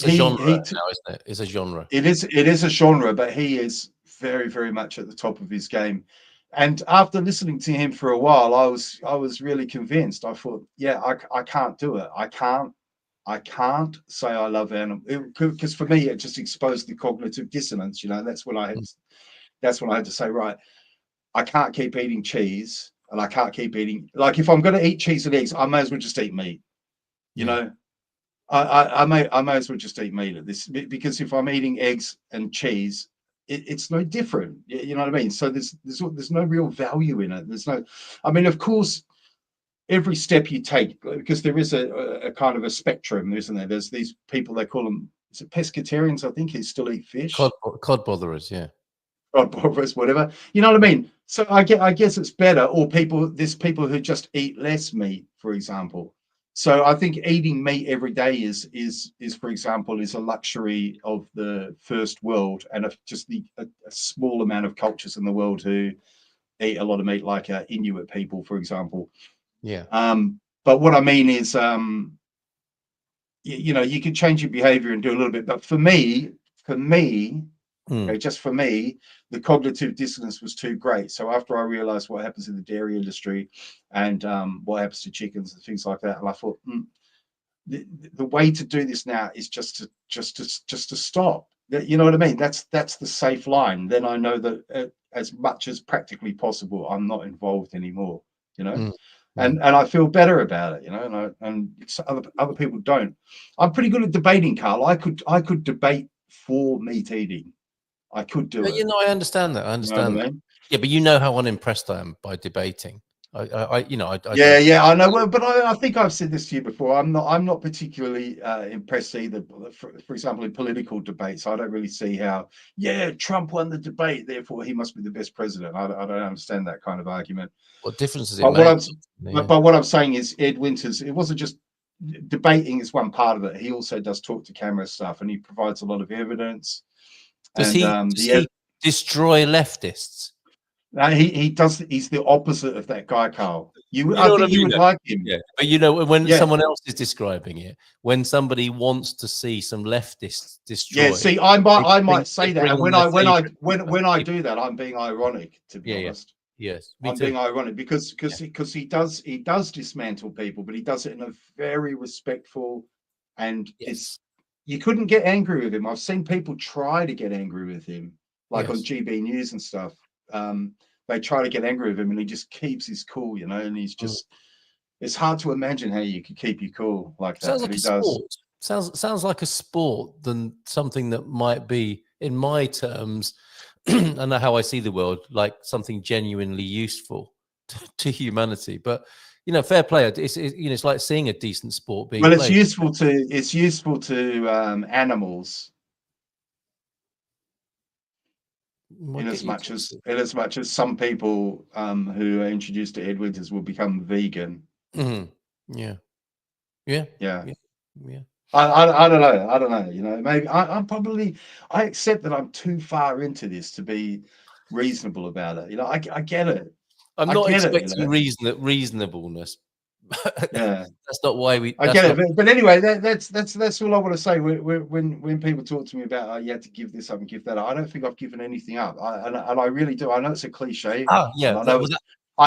a genre now, isn't it? It's a genre. It is a genre, but he is very, very much at the top of his game. And after listening to him for a while, I was really convinced. I thought, yeah, I can't do it. I can't say I love animals, because for me it just exposed the cognitive dissonance. You know, that's when I had to say, right, I can't keep eating cheese, and I can't keep eating, like, if I'm going to eat cheese and eggs, I may as well just eat meat. You know, I may as well just eat meat at this, because if I'm eating eggs and cheese, it's no different. You know what I mean? So there's no real value in it. There's no, I mean, of course, every step you take, because there is a kind of a spectrum, isn't there? There's these people, they call them, is it pescatarians? I think, who still eat fish. Cod botherers, yeah. Cod botherers, whatever. You know what I mean? So I guess it's better. Or there's people who just eat less meat, for example. So I think eating meat every day is for example, is a luxury of the first world, and just a small amount of cultures in the world who eat a lot of meat, like Inuit people, for example. Yeah. But what I mean is, you know, you can change your behavior and do a little bit. But for me, okay, just for me, the cognitive dissonance was too great. So after I realized what happens in the dairy industry and what happens to chickens and things like that, and I thought, the way to do this now is just to stop. You know what I mean? That's the safe line. Then I know that as much as practically possible, I'm not involved anymore. You know. And I feel better about it, you know, and other people don't. I'm pretty good at debating, Carl. I could debate for meat eating. I could do it. You know, I understand that. I understand. You know what I mean? Yeah, but you know how unimpressed I am by debating. Yeah, yeah, I know. Well, but I think I've said this to you before. I'm not particularly impressed either. For example, in political debates, I don't really see how. Yeah, Trump won the debate, therefore he must be the best president. I don't understand that kind of argument. What difference does it But make? but what I'm saying is Ed Winters. It wasn't just debating is one part of it. He also does talk to camera stuff, and he provides a lot of evidence. Does he destroy leftists? He does. He's the opposite of that guy, Carl. I think you would like him. Yeah, but when someone else is describing it, when somebody wants to see some leftists destroyed. Yeah, see, I might say that, and when I do that, I'm being ironic. To be honest, yes, I'm being ironic because he does dismantle people, but he does it in a very respectful, and you couldn't get angry with him. I've seen people try to get angry with him, like on GB News and stuff. They try to get angry with him, and he just keeps his cool, and he's just. It's hard to imagine how you could keep your cool like that. Sounds like a sport. Sounds like a sport than something that might be, in my terms, and how I see the world, like something genuinely useful to humanity. But fair play. It's like seeing a decent sport being. Well, it's useful to animals. In as much as some people who are introduced to Ed Winters will become vegan. Mm-hmm. Yeah. I don't know. Maybe I accept that I'm too far into this to be reasonable about it. I get it. I'm not expecting reasonableness. Yeah, that's not why we. I get it, but anyway, that's all I want to say. When people talk to me about you had to give this up and give that up, I don't think I've given anything up. And I really do. I know it's a cliche. I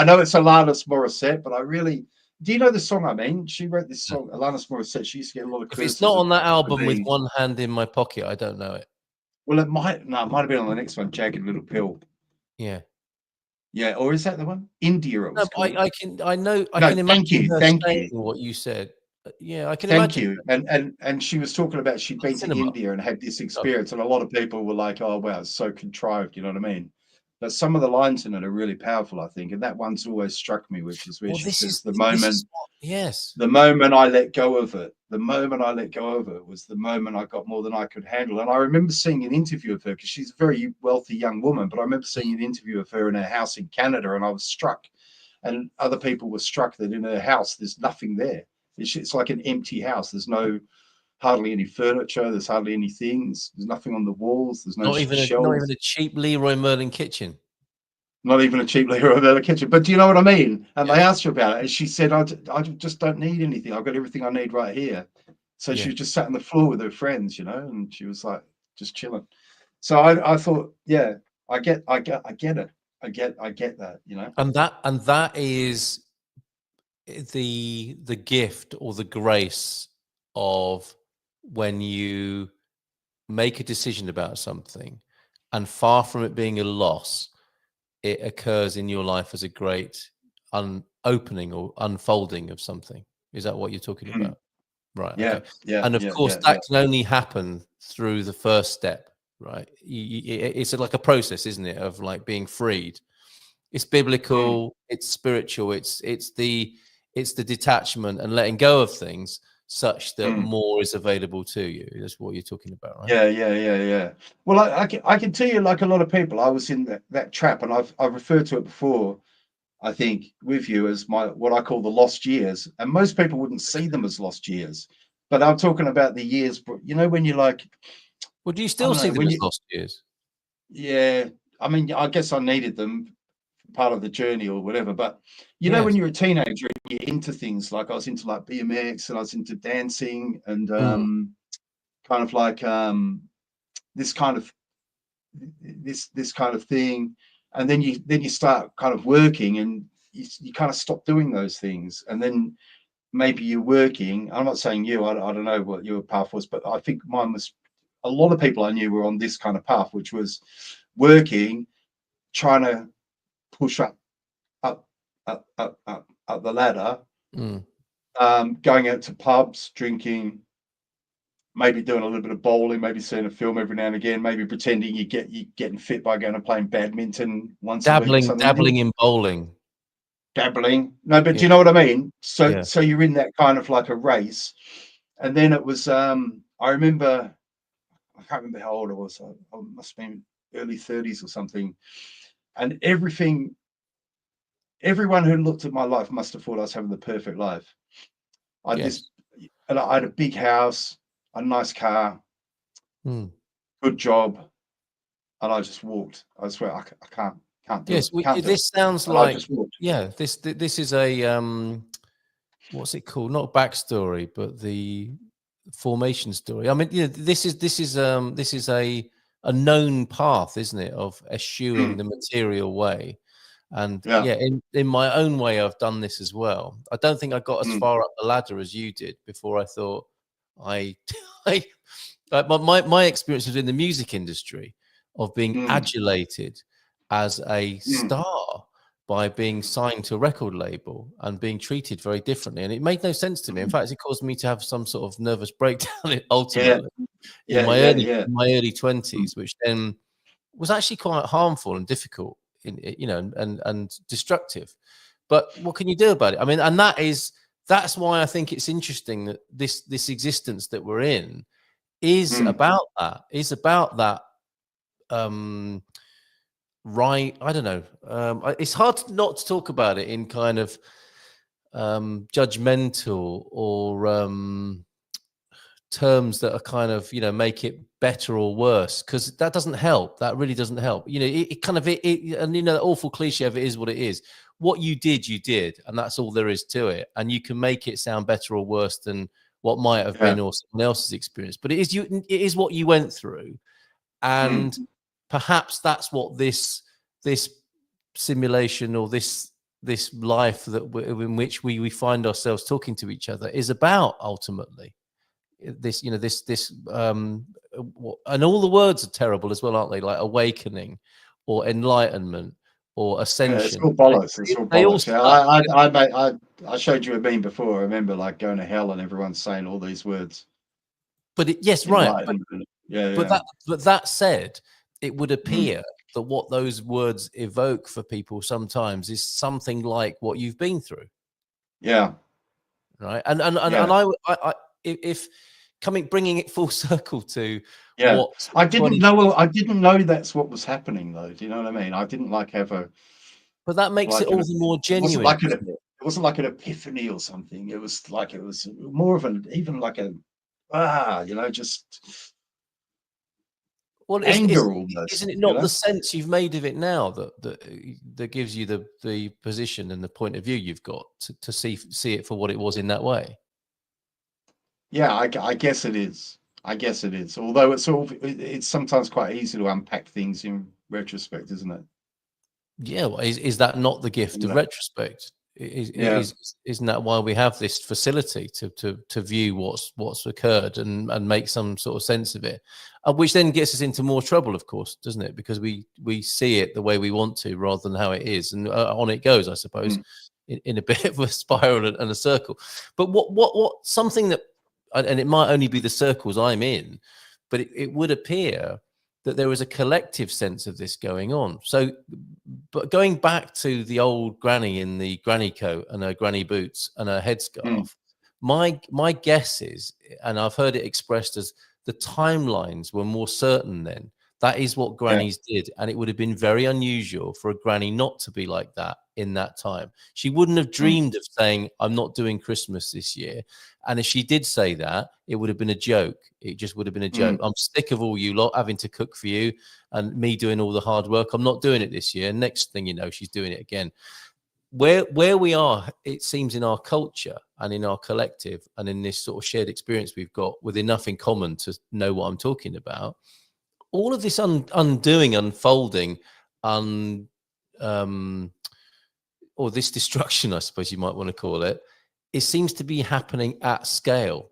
know it's Alanis Morissette, but I really. Do you know the song I mean? She wrote this song, Alanis Morissette. She used to get a lot of criticism. If it's not on that album with One Hand in My Pocket, I don't know it. Well, it might have been on the next one, Jagged Little Pill. Yeah. Yeah, or is that the one? India. I can imagine saying what you said. Yeah, I can imagine. Thank you. And she was talking about she'd been to India and had this experience, and a lot of people were like, "Oh, wow, it's so contrived." You know what I mean? But some of the lines in it are really powerful, I think, and that one's always struck me, which is where she says, "The moment I let go of it, was the moment I got more than I could handle." And I remember seeing an interview of her because she's a very wealthy young woman, but I remember seeing an interview of her in her house in Canada, and I was struck, and other people were struck that in her house there's nothing there. It's like an empty house. There's hardly any furniture. There's hardly any things. There's nothing on the walls. There's no shelves. Not even a cheap Leroy Merlin kitchen. Not even a cheap Leroy Merlin kitchen. But do you know what I mean? And they asked her about it, and she said, "I just don't need anything. I've got everything I need right here." So she just sat on the floor with her friends, and she was like just chilling. So I thought, yeah, I get it. I get that, And that is the gift or the grace of when you make a decision about something, and far from it being a loss, it occurs in your life as a great opening or unfolding of something. Is that what you're talking about? Right. Yeah. Okay. And of course, that can only happen through the first step, right? It's like a process, isn't it, of like being freed. It's biblical, it's spiritual, it's the detachment and letting go of things such that more is available to you. That's what you're talking about, right? Yeah. Well, I can tell you, like a lot of people, I was in that trap, and I've referred to it before, I think, with you as what I call the lost years. And most people wouldn't see them as lost years, but I'm talking about the years. When you're like, well, do you still see them as lost years? Yeah, I mean, I guess I needed them, part of the journey or whatever. But when you're a teenager and you're into things, like I was into like BMX, and I was into dancing, and kind of like this kind of thing, and then you start kind of working, and you kind of stop doing those things, and then maybe you're working. I'm not saying you, I don't know what your path was, but I think mine was, a lot of people I knew were on this kind of path, which was working, trying to push up the ladder, going out to pubs, drinking, maybe doing a little bit of bowling, maybe seeing a film every now and again, maybe pretending you're getting fit by going and playing badminton once a week. Dabbling in bowling. dabbling. No, but Yeah. do you know what I mean? So Yeah. so you're in that kind of like a race. And then it was I remember, I can't remember how old I was. I must have been early 30s or something. And everyone who looked at my life must have thought I was having the perfect life. I had Yes. this, and I had a big house, a nice car, Mm. good job, and I just walked. I swear, I can't do Yes. it. Can't do it. This sounds And I like, just walked. yeah. This is a what's it called? Not backstory, but the formation story. I mean, you know, this is a known path, isn't it, of eschewing Mm, the material way. And yeah. yeah, in my own way, I've done this as well. I don't think I got as Mm, far up the ladder as you did before I thought I, I like my experience was in the music industry of being mm, adulated as a mm, star by being signed to a record label and being treated very differently. And it made no sense to me. In mm. fact, it caused me to have some sort of nervous breakdown Yeah, ultimately yeah, yeah, yeah. in my early Mm, 20s, which then was actually quite harmful and difficult in, you know, and destructive. But what can you do about it? I mean, and that's why I think it's interesting that this existence that we're in is mm. about that um right, I don't know, it's hard not to talk about it in kind of judgmental or terms that are kind of, you know, make it better or worse, because that doesn't help. That really doesn't help. You know, it kind of and you know, the awful cliche of it is what it is. What you did, and that's all there is to it. And you can make it sound better or worse than what might have Yeah. been or someone else's experience. But it is what you went through, Mm, and perhaps that's what this simulation or this life that in which we find ourselves talking to each other is about ultimately. This, you know, this and all the words are terrible as well, aren't they? Like awakening or enlightenment or yeah, it's ascension. all bollocks. It's all They all bollocks. Yeah, suck. I showed you a meme before. I remember like going to hell and everyone's saying all these words. But yes, right. Enlightenment. Yeah, But yeah. that said, it would Mm, appear that what those words evoke for people sometimes is something like what you've been through, yeah, right? yeah, And I if coming bringing it full circle to yeah. what 20, I didn't know that's what was happening though. Do you know what I mean? I didn't like have a but that makes it like an all the more it wasn't genuine, like an doesn't it? it wasn't like an epiphany or something. It was like it was more of an even like a just Well, anger isn't almost, it you not the know? sense you've made of it now that gives you the position and the point of view you've got to see it for what it was in that way? Yeah, I guess it is. I guess it is. Although it's sometimes quite easy to unpack things in retrospect, isn't it? Yeah, well, is that not the gift You of know? retrospect? Yeah. Isn't that why we have this facility to view what's occurred and make some sort of sense of it, which then gets us into more trouble, of course, doesn't it? Because we see it the way we want to rather than how it is, and on it goes, I suppose, Mm, in a bit of a spiral and a circle. But what something that, and it might only be the circles I'm in, but it would appear that there was a collective sense of this going on. So, but going back to the old granny in the granny coat and her granny boots and her mm, headscarf, my guess is, and I've heard it expressed as the timelines were more certain then. That is what yeah. grannies did, and it would have been very unusual for a granny not to be like that in that time. She wouldn't have Mm, dreamed of saying, "I'm not doing Christmas this year." And if she did say that, it would have been a joke. It just would have been a joke. mm, I'm sick of all you lot having to cook for you and me doing all the hard work. I'm not doing it this year. Next thing you know, she's doing it again. Where we are, it seems, in our culture and in our collective and in this sort of shared experience we've got with enough in common to know what I'm talking about, all of this undoing, unfolding, un or this destruction, I suppose you might want to call it, it seems to be happening at scale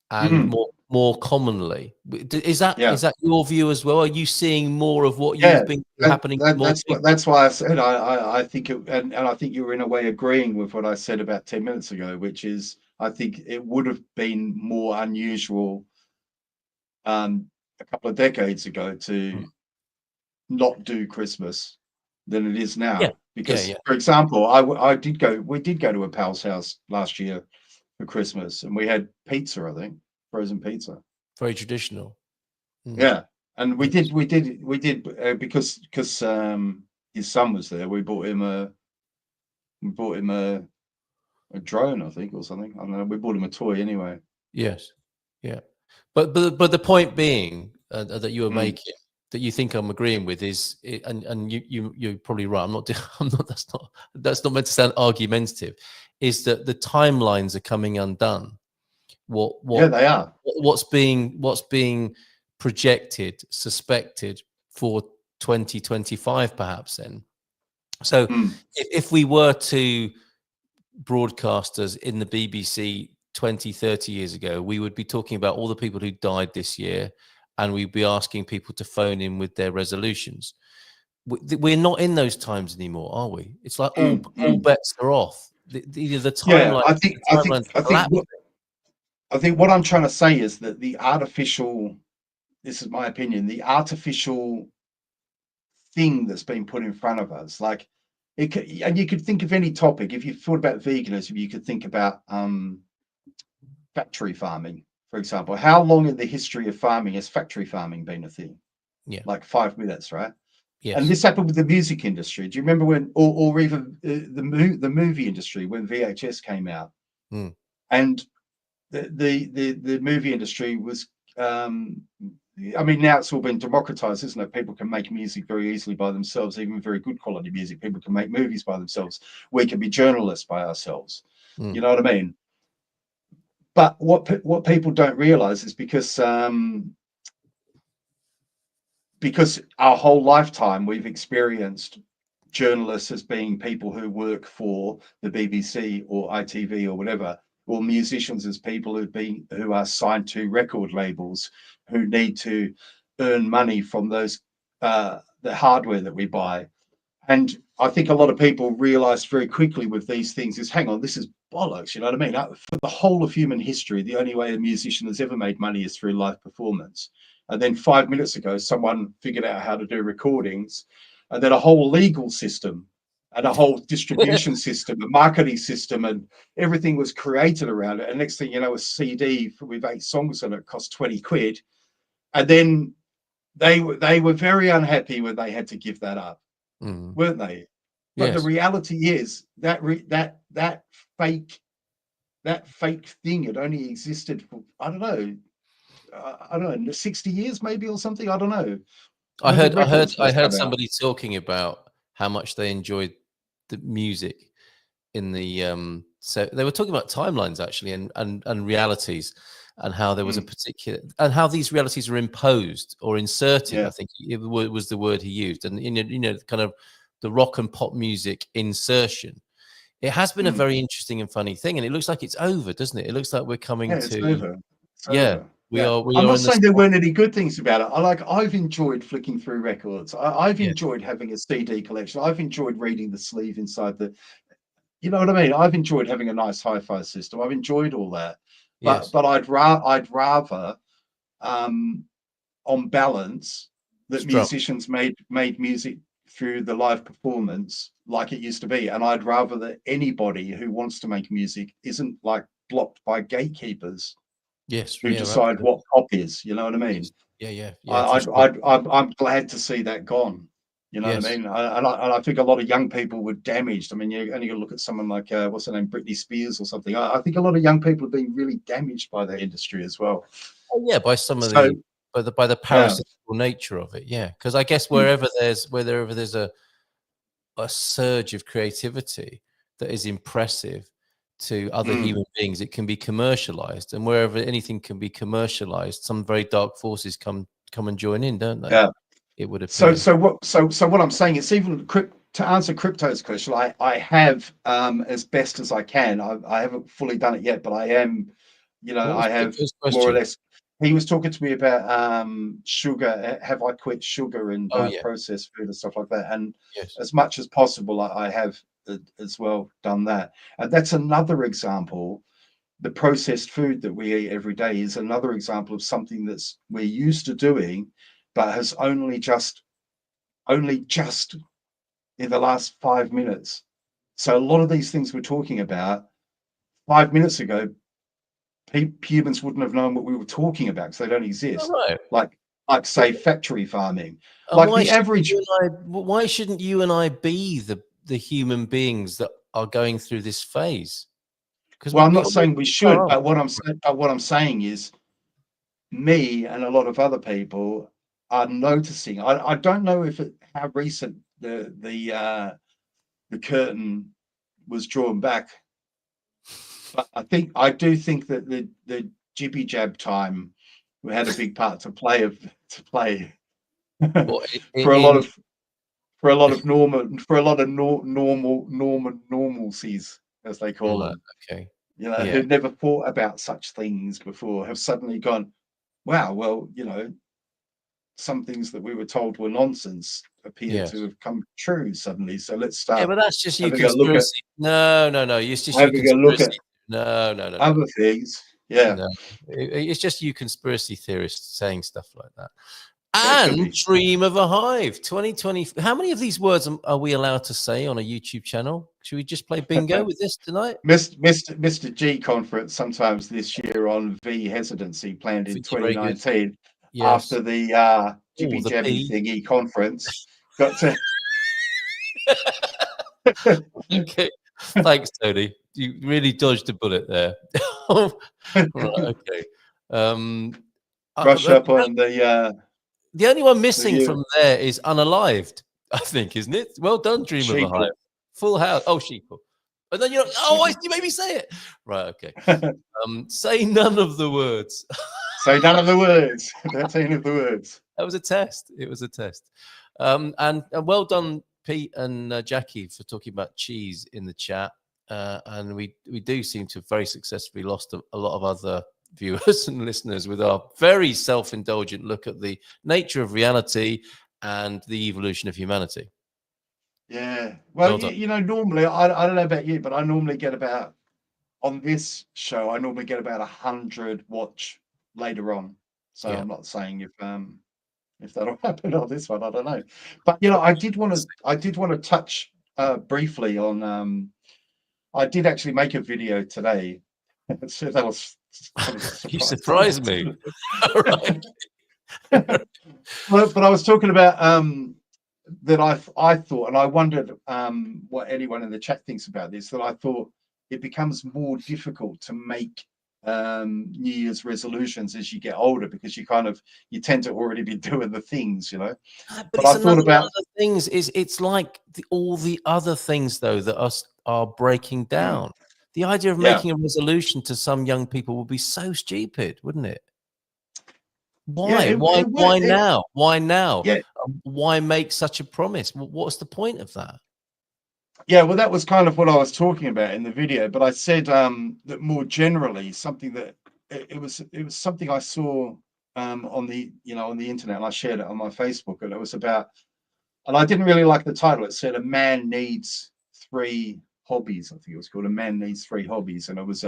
and mm, more commonly. yeah. Is that your view as well? Are you seeing more of what Yeah. you've been happening to more people? That's why I said I think and I think you were in a way agreeing with what I said about 10 minutes ago, which is I think it would have been more unusual a couple of decades ago Mm, to not do Christmas, than it is now. Yeah. Because, for example, we did go to a pal's house last year for Christmas, and we had pizza, I think, frozen pizza. Very traditional. Yeah, and we did because his son was there. We bought him a drone, I think, or something. I don't know. We bought him a toy anyway. Yes, yeah, but the point being that you were making, that you think I'm agreeing with, is, and you're probably right. I'm not. That's not meant to sound argumentative. Is that the timelines are coming undone? Yeah, they are. What's being projected, suspected for 2025, perhaps then. So if we were to broadcasters in the BBC 20, 30 years ago, we would be talking about all the people who died this year, and we'd be asking people to phone in with their resolutions. We're not in those times anymore, are we? It's like all bets are off. The timeline. Yeah, I think what I'm trying to say is that the artificial, this is my opinion, the artificial thing that's been put in front of us, like it could, and you could think of any topic. If you thought about veganism, you could think about factory farming, for example. How long in the history of farming has factory farming been a thing? Yeah, like 5 minutes, right? Yes. And this happened with the music industry. Do you remember when, or even the movie industry, when VHS came out, and the movie industry was, I mean, now it's all been democratized, isn't it? People can make music very easily by themselves, even very good quality music. People can make movies by themselves. We can be journalists by ourselves. You know what I mean? But what people don't realize is because our whole lifetime we've experienced journalists as being people who work for the BBC or ITV or whatever, or musicians as people who are signed to record labels, who need to earn money from those the hardware that we buy. And I think a lot of people realized very quickly with these things is, hang on, this is bollocks. You know what I mean? For the whole of human history, the only way a musician has ever made money is through live performance. And then 5 minutes ago, someone figured out how to do recordings, and then a whole legal system and a whole distribution system, a marketing system, and everything was created around it. And next thing you know, a CD with 8 songs on it cost 20 quid. And then they were very unhappy when they had to give that up, weren't they? But the reality is that that fake thing had only existed for, I don't know, 60 years maybe, or something. I don't know. I heard somebody talking about how much they enjoyed the music in the so they were talking about timelines actually, and realities, and how there was a particular, and how these realities are imposed or inserted. I think it was the word he used, and you know kind of the rock and pop music insertion. It has been a very interesting and funny thing, and it looks like it's over, doesn't it? It looks like we're coming it's to over. We are. I'm not saying there weren't any good things about it. I've enjoyed flicking through records. I've enjoyed having a CD collection. I've enjoyed reading the sleeve inside the, you know what I mean? I've enjoyed having a nice hi-fi system. I've enjoyed all that. But I'd rather, on balance, that musicians made music through the live performance like it used to be. And I'd rather that anybody who wants to make music isn't like blocked by gatekeepers. Who decide what pop is, you know what I mean? I'm glad to see that gone. You know what I mean? And I think a lot of young people were damaged. I mean, you're only going to look at someone like what's her name, Britney Spears or something. I think a lot of young people have been really damaged by that industry as well. Oh, yeah, by some of by the parasitical nature of it. Yeah, because I guess wherever there's a surge of creativity that is impressive to other human beings, it can be commercialized, and wherever anything can be commercialized, some very dark forces come and join in, don't they? Yeah, it would appear. So what I'm saying is, even to answer Crypto's question, I have as best as I can. I haven't fully done it yet, but I am, I have more or less. He was talking to me about sugar. Have I quit sugar and processed food and stuff like that? And as much as possible, I have as well done that. And that's another example. The processed food that we eat every day is another example of something that's we're used to doing, but has only just in the last 5 minutes. So a lot of these things we're talking about 5 minutes ago, humans wouldn't have known what we were talking about because they don't exist. Right. Like say factory farming. And Like the average. why shouldn't you and I be the human beings that are going through this phase? Because well, I'm not saying we should, but what I'm saying is, me and a lot of other people are noticing. I don't know how recent the curtain was drawn back, but I do think that the jibby jab time we had a big part to play for a lot of normalcies, as they call them. Okay. You know, who'd never thought about such things before have suddenly gone, wow, well, you know, some things that we were told were nonsense appear to have come true suddenly. So let's start. Yeah, but that's just you having a look conspiracy. No. It's just you having a look conspiracy. at No. other things. Yeah. No. It's just you conspiracy theorists saying stuff like that. Yeah, And dream of a hive 2020. How many of these words are we allowed to say on a YouTube channel? Should we just play bingo with this tonight? Mr. G conference sometimes this year on V hesitancy planned in 2019 after the Jibby Jabby thingy conference got to. Okay, thanks, Tony. You really dodged a bullet there. Right, okay. Brush up on the only one missing from there is unalived, I think, isn't it? Well done, Dream of a Hive. Full house. Oh, sheeple. And then you made me say it. Right, okay. Say none of the words. Say none of the words. 13 of the words. That was a test. It was a test. And well done, Pete and Jackie, for talking about cheese in the chat. And we do seem to have very successfully lost a lot of other viewers and listeners with our very self-indulgent look at the nature of reality and the evolution of humanity. Yeah. Well, you know, normally, I don't know about you, but I normally get about, on this show, I normally get about 100 watch later on. So I'm not saying if that'll happen on this one, I don't know. But, you know, I did want to touch briefly on, I did actually make a video today. So that was kind of a surprise. You surprised me. But I was talking about that I thought, and I wondered what anyone in the chat thinks about this, that I thought it becomes more difficult to make New Year's resolutions as you get older, because you tend to already be doing the things, you know. But I thought about the things it's like all the other things though that are breaking down. The idea of making a resolution to some young people would be so stupid, wouldn't it? Why? Yeah, Why now? Why now? Yeah. Why make such a promise? What's the point of that? Yeah, well, that was kind of what I was talking about in the video. But I said that more generally, something that it was something I saw on the internet, and I shared it on my Facebook, and it was about, and I didn't really like the title. It said a man needs 3 hobbies. I think it was called A Man Needs 3 Hobbies, and it was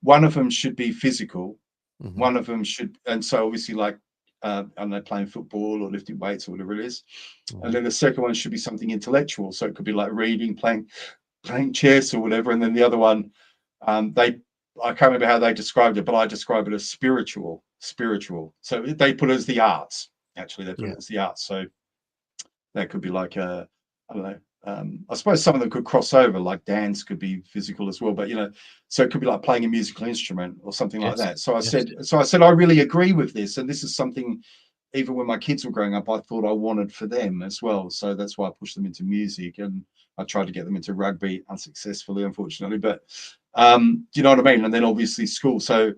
one of them should be physical, one of them should, and so obviously like I don't know, playing football or lifting weights or whatever it is, and then the second one should be something intellectual, so it could be like reading, playing chess or whatever, and then the other one, I can't remember how they described it, but I describe it as spiritual. So they put it as the arts. Actually, they put it as the arts. So that could be like I don't know. I suppose some of them could cross over, like dance could be physical as well, but you know, so it could be like playing a musical instrument or something like that. So I said I really agree with this, and this is something even when my kids were growing up I thought I wanted for them as well. So that's why I pushed them into music, and I tried to get them into rugby, unsuccessfully, unfortunately. But do you know what I mean? And then obviously school. So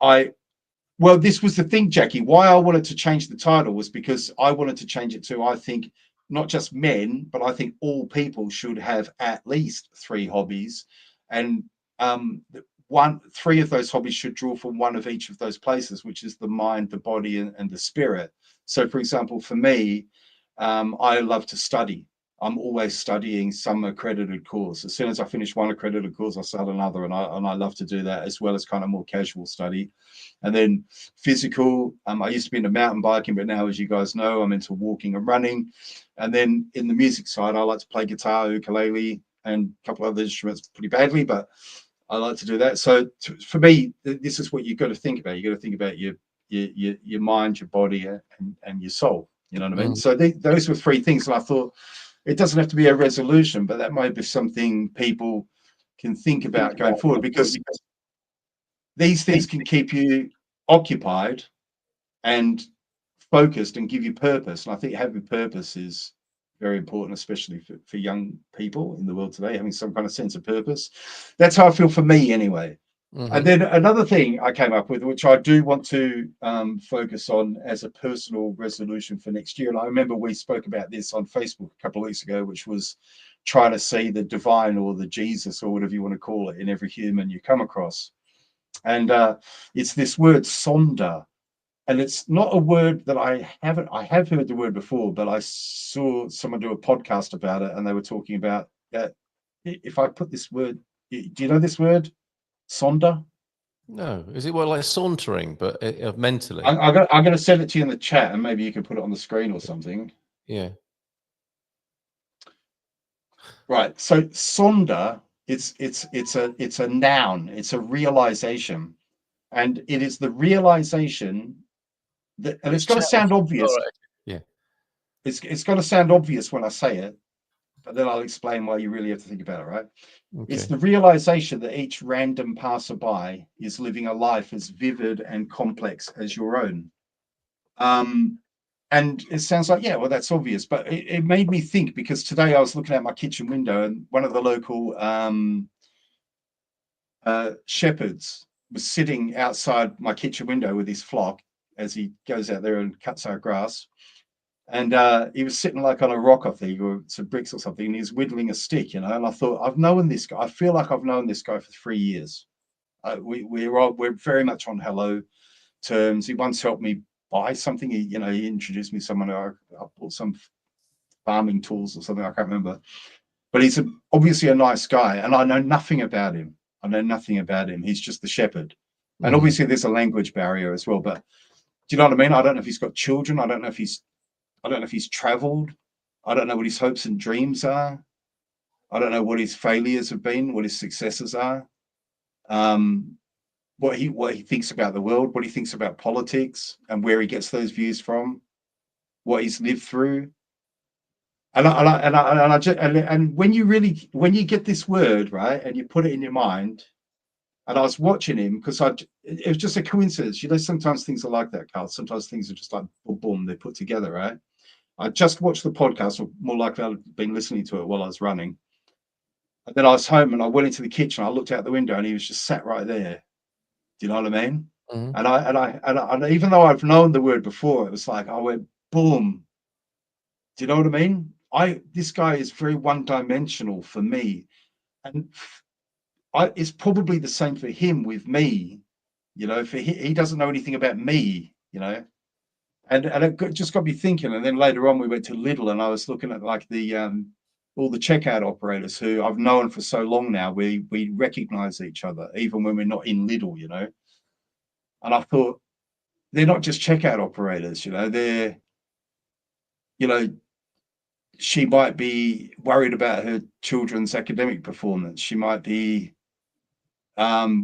this was the thing, Jackie. Why I wanted to change the title was because I wanted to change it to, I think, not just men, but I think all people should have at least 3 hobbies, and 3 of those hobbies should draw from one of each of those places, which is the mind, the body, and the spirit. So, for example, for me, I love to study. I'm always studying some accredited course. As soon as I finish one accredited course, I start another, and I love to do that, as well as kind of more casual study. And then physical, I used to be into mountain biking, but now, as you guys know, I'm into walking and running. And then in the music side, I like to play guitar, ukulele, and a couple of other instruments pretty badly, but I like to do that. So for me, this is what you've got to think about. You've got to think about your mind, your body, and your soul. You know what I mean? So those were three things, and I thought, it doesn't have to be a resolution, but that might be something people can think about going forward, because these things can keep you occupied and focused and give you purpose. And I think having purpose is very important, especially for young people in the world today, having some kind of sense of purpose. That's how I feel for me anyway. And then another thing I came up with, which I do want to focus on as a personal resolution for next year. And I remember we spoke about this on Facebook a couple of weeks ago, which was trying to see the divine, or the Jesus, or whatever you want to call it, in every human you come across. And it's this word sonder. And it's not a word that I have heard the word before, but I saw someone do a podcast about it, and they were talking about that. If I put this word, do you know this word? Sonder? No. Is it like sauntering, but mentally? I'm going to send it to you in the chat, and maybe you can put it on the screen or something. Yeah. Right. So sonder, it's a noun. It's a realization, and it is the realization that, and it's going to sound obvious. Right. Yeah. It's going to sound obvious when I say it, but then I'll explain why you really have to think about it, right? Okay. It's the realization that each random passerby is living a life as vivid and complex as your own. And it sounds like, yeah, well, that's obvious, but it made me think, because today I was looking out my kitchen window, and one of the local shepherds was sitting outside my kitchen window with his flock as he goes out there and cuts our grass. And he was sitting like on a rock, I think, or some bricks or something, and he was whittling a stick, you know. And I thought, I've known this guy. I feel like I've known this guy for 3 years. We're very much on hello terms. He once helped me buy something. He introduced me to someone. I bought some farming tools or something. I can't remember. But he's obviously a nice guy, and I know nothing about him. He's just the shepherd. And obviously there's a language barrier as well. But do you know what I mean? I don't know if he's got children. I don't know if he's traveled. I don't know what his hopes and dreams are. I don't know what his failures have been, what his successes are. What he thinks about the world, what he thinks about politics, and where he gets those views from, what he's lived through. And when you get this word right, and you put it in your mind, and I was watching him, because it was just a coincidence. You know, sometimes things are like that, Carl. Sometimes things are just like boom, they're put together, right? I just watched the podcast, or more likely I've been listening to it while I was running. And then I was home, and I went into the kitchen. I looked out the window, and he was just sat right there. Do you know what I mean? And even though I've known the word before, it was like I went boom. Do you know what I mean? This guy is very one-dimensional for me, and it's probably the same for him with me. You know, he doesn't know anything about me. You know, and it just got me thinking. And then later on, we went to Lidl, and I was looking at like all the checkout operators who I've known for so long now. We recognize each other even when we're not in Lidl, you know. And I thought, they're not just checkout operators, you know. They're, you know, she might be worried about her children's academic performance. She might be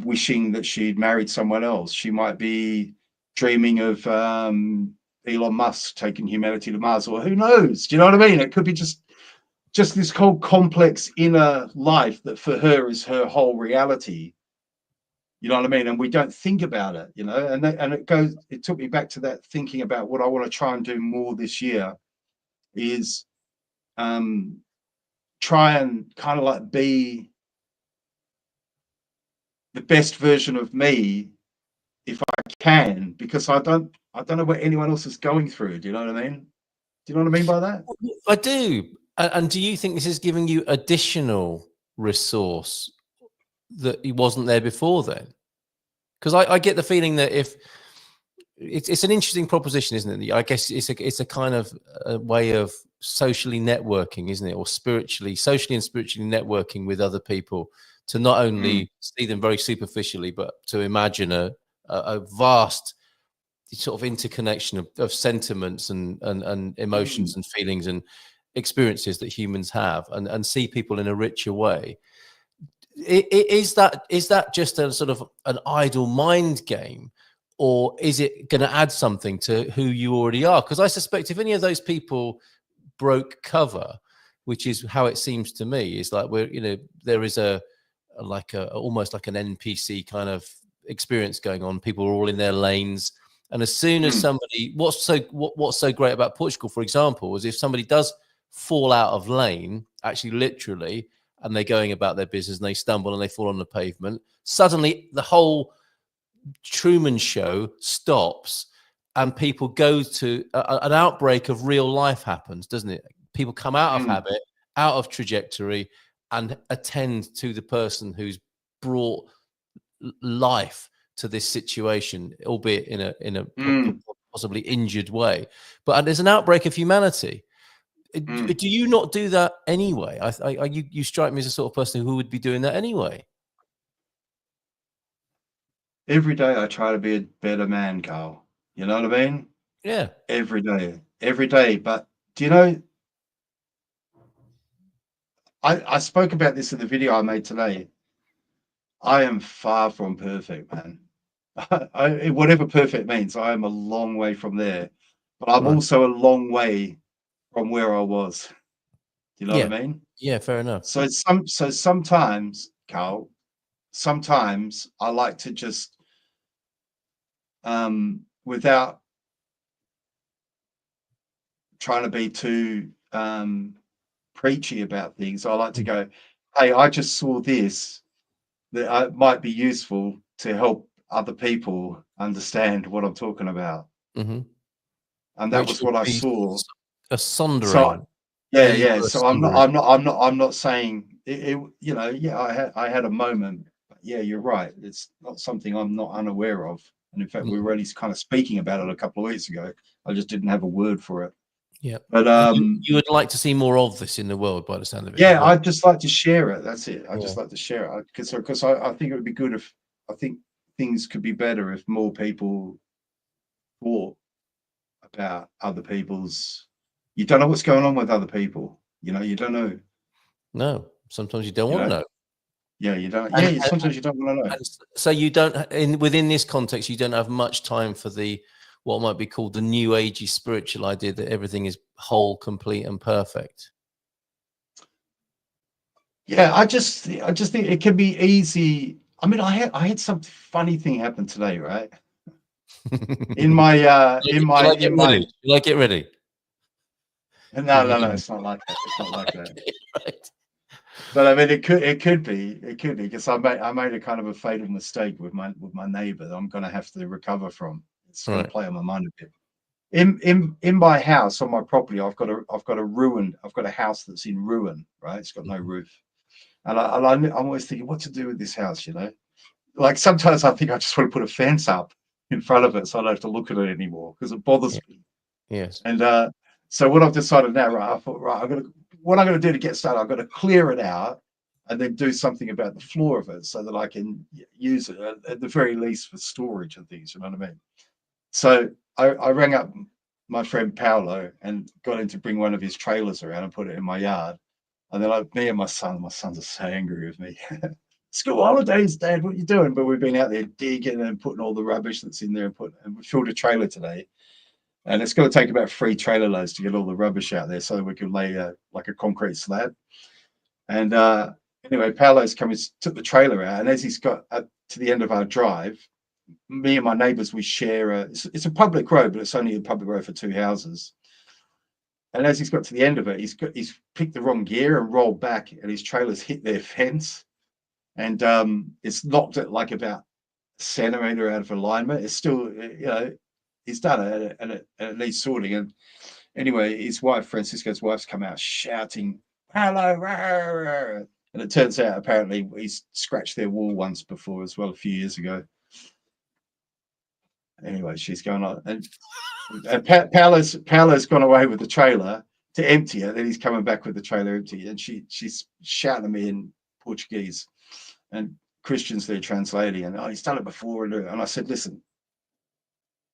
wishing that she'd married someone else. She might be dreaming of Elon Musk taking humanity to Mars, or who knows? Do you know what I mean? It could be just this whole complex inner life that for her is her whole reality. You know what I mean? And we don't think about it, you know. And it took me back to that, thinking about what I want to try and do more this year is try and kind of like be the best version of me if I can, because I don't know what anyone else is going through. Do you know what I mean? Do you know what I mean by that? I do. And do you think this is giving you additional resource that wasn't there before then? Because I get the feeling that if it's an interesting proposition, isn't it? I guess it's a kind of a way of socially networking, isn't it? Or socially and spiritually networking with other people, to not only see them very superficially, but to imagine a vast sort of interconnection of sentiments and emotions and feelings and experiences that humans have, and see people in a richer way. Is that just a sort of an idle mind game, or is it going to add something to who you already are? Because I suspect if any of those people broke cover, which is how it seems to me, is like there is almost like an NPC kind of experience going on. People are all in their lanes, and as soon as somebody, what's so great about Portugal, for example, is if somebody does fall out of lane, actually literally, and they're going about their business and they stumble and they fall on the pavement, suddenly the whole Truman Show stops and people go to an outbreak of real life happens, doesn't it? People come out of habit, out of trajectory, and attend to the person who's brought life to this situation, albeit in a possibly injured way. But there's an outbreak of humanity. Do you not do that anyway? You strike me as a sort of person who would be doing that anyway. Every day I try to be a better man, Carl. You know what I mean? Yeah. Every day. But do you know, I spoke about this in the video I made today. I am far from perfect, man. Whatever perfect means, I am a long way from there. But I'm also a long way from where I was. Do you know what I mean? Yeah, fair enough. So sometimes, Carl, sometimes I like to just without trying to be too preachy about things, I like to go, hey, I just saw this that might be useful to help other people understand what I'm talking about. And that was what I saw. A sondering. So, yeah. So I'm not saying it. You know, yeah, I had a moment. But yeah, you're right. It's not something I'm not unaware of. And in fact, we were only kind of speaking about it a couple of weeks ago. I just didn't have a word for it. Yeah. But you would like to see more of this in the world, by the sound of it. Yeah, I'd just like to share it. That's it. I just like to share it because I think it would be good if I think things could be better if more people thought about other people's. You don't know what's going on with other people. You know, you don't know. No, sometimes you don't want to know. Yeah, you don't. Yeah, sometimes you don't want to know. So you don't, within this context, you don't have much time for what might be called the new agey spiritual idea that everything is whole, complete, and perfect. Yeah, I just think it can be easy. I mean, I had some funny thing happen today, right? In my get ready. No, it's not like that. It's not like that. Right. But I mean, it could be because I made a kind of a fatal mistake with my neighbor that I'm going to have to recover from. It's going to play on my mind a bit. In my house, on my property, I've got a house that's in ruin, right? It's got no roof, and I'm always thinking what to do with this house, you know. Like sometimes I think I just want to put a fence up in front of it so I don't have to look at it anymore because it bothers me. Yes. And so what I've decided now, right? I thought, right, what I'm going to do to get started, I've got to clear it out and then do something about the floor of it so that I can use it at the very least for storage and things. You know what I mean? So I rang up my friend Paolo and got him to bring one of his trailers around and put it in my yard. And then me and my sons are so angry with me. School holidays, Dad, what are you doing? But we've been out there digging and putting all the rubbish that's in there and we filled a trailer today. And it's going to take about 3 trailer loads to get all the rubbish out there so that we can lay like a concrete slab. And anyway, Paolo's come and took the trailer out. And as he's got to the end of our drive, me and my neighbors, we share it's a public road, but it's only a public road for 2 houses. And as he's got to the end of it, he's picked the wrong gear and rolled back, and his trailer's hit their fence, and it's knocked it like about a centimeter out of alignment. It's still, you know, he's done it, and it needs sorting. And anyway, his wife, Francisco's wife's come out shouting, "Hello!" And it turns out apparently he's scratched their wall once before as well, a few years ago. Anyway, she's going on, and Paolo's gone away with the trailer to empty it. Then he's coming back with the trailer empty, and she's shouting at me in Portuguese, and Christian's there translating, and he's done it before, and I said, listen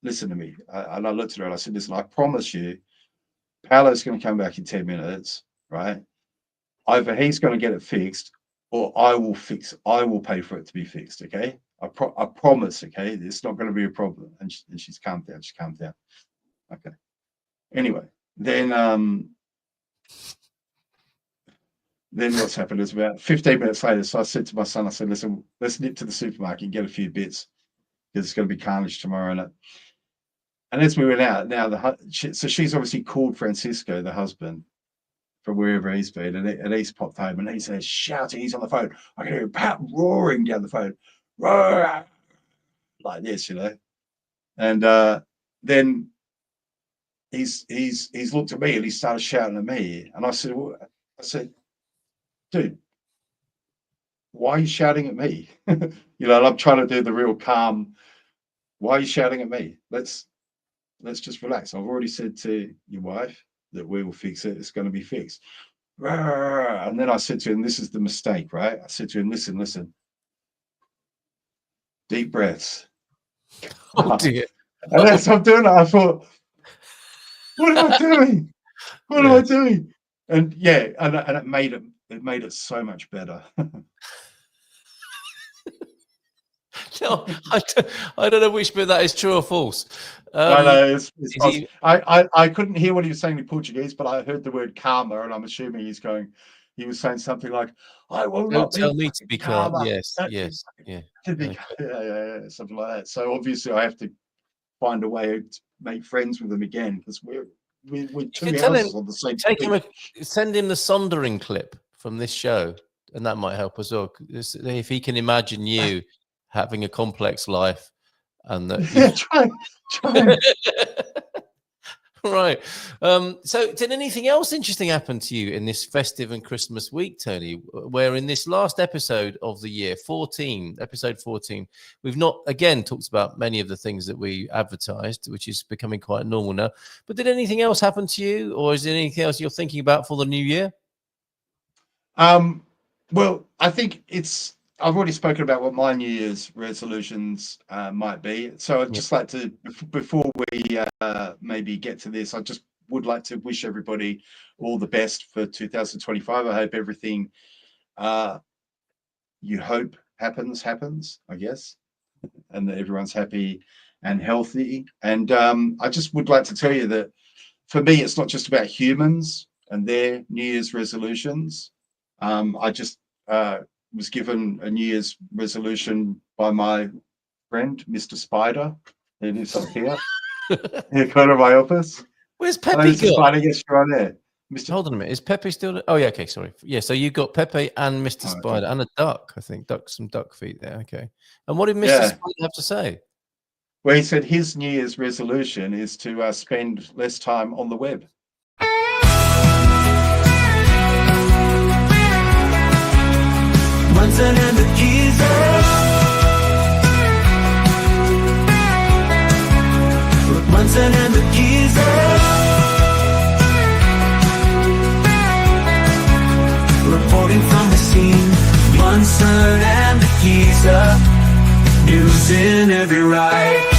to me, and I looked at her and I said, listen, I promise you, Paolo's going to come back in 10 minutes, right? Either he's going to get it fixed, or I will pay for it to be fixed, okay? I promise, okay? It's not going to be a problem. And she's calmed down. She calmed down. Okay. Anyway, then what's happened is about 15 minutes later, so I said to my son, I said, listen, let's nip to the supermarket and get a few bits, because it's going to be carnage tomorrow. And as we went out, now so she's obviously called Francisco, the husband, from wherever he's been, and he's popped home, and he's shouting. He's on the phone. I can hear Pat roaring down the phone, roar, like this, you know. And then he's looked at me and he started shouting at me, and I said, dude, why are you shouting at me? You know, and I'm trying to do the real calm. Why are you shouting at me? Let's just relax. I've already said to your wife that we will fix it. It's going to be fixed. And then I said to him, this is the mistake, right? I said to him, listen. Deep breaths. Oh dear. And as I'm doing it, I thought, what am I doing? What am I doing? And yeah, and it made it so much better. No, I don't know which bit that is true or false. No, I couldn't hear what he was saying in Portuguese, but I heard the word karma, and I'm assuming he was saying something like, I will not tell me to be calm. Yes, yeah. Yeah, something like that. So obviously I have to find a way to make friends with him again, because we're two houses on the same thing. Send him the Sondering clip from this show, and that might help as well. If he can imagine you having a complex life, and that try. Right. So did anything else interesting happen to you in this festive and Christmas week, Tony, where in this last episode of the year, episode 14, we've not again talked about many of the things that we advertised, which is becoming quite normal now, but did anything else happen to you, or is there anything else you're thinking about for the new year? Well, I think I've already spoken about what my New Year's resolutions might be. So I'd just like to, before we maybe get to this, I just would like to wish everybody all the best for 2025. I hope everything you hope happens, I guess, and that everyone's happy and healthy. And I just would like to tell you that for me, it's not just about humans and their New Year's resolutions. I just was given a New Year's resolution by my friend, Mr. Spider. He lives up here, in the corner of my office. Where's Pepe? Mr. Spider, yes, you're on there. Hold on a minute. Is Pepe still there? Oh, yeah, okay, sorry. Yeah, so you got Pepe and Mr. Spider and a duck, I think. Some duck feet there, okay. And what did Mr. Spider have to say? Well, he said his New Year's resolution is to spend less time on the web. Munson The Geeza. Munson The Geeza. Reporting from the scene. Munson The Geeza. News in every ride.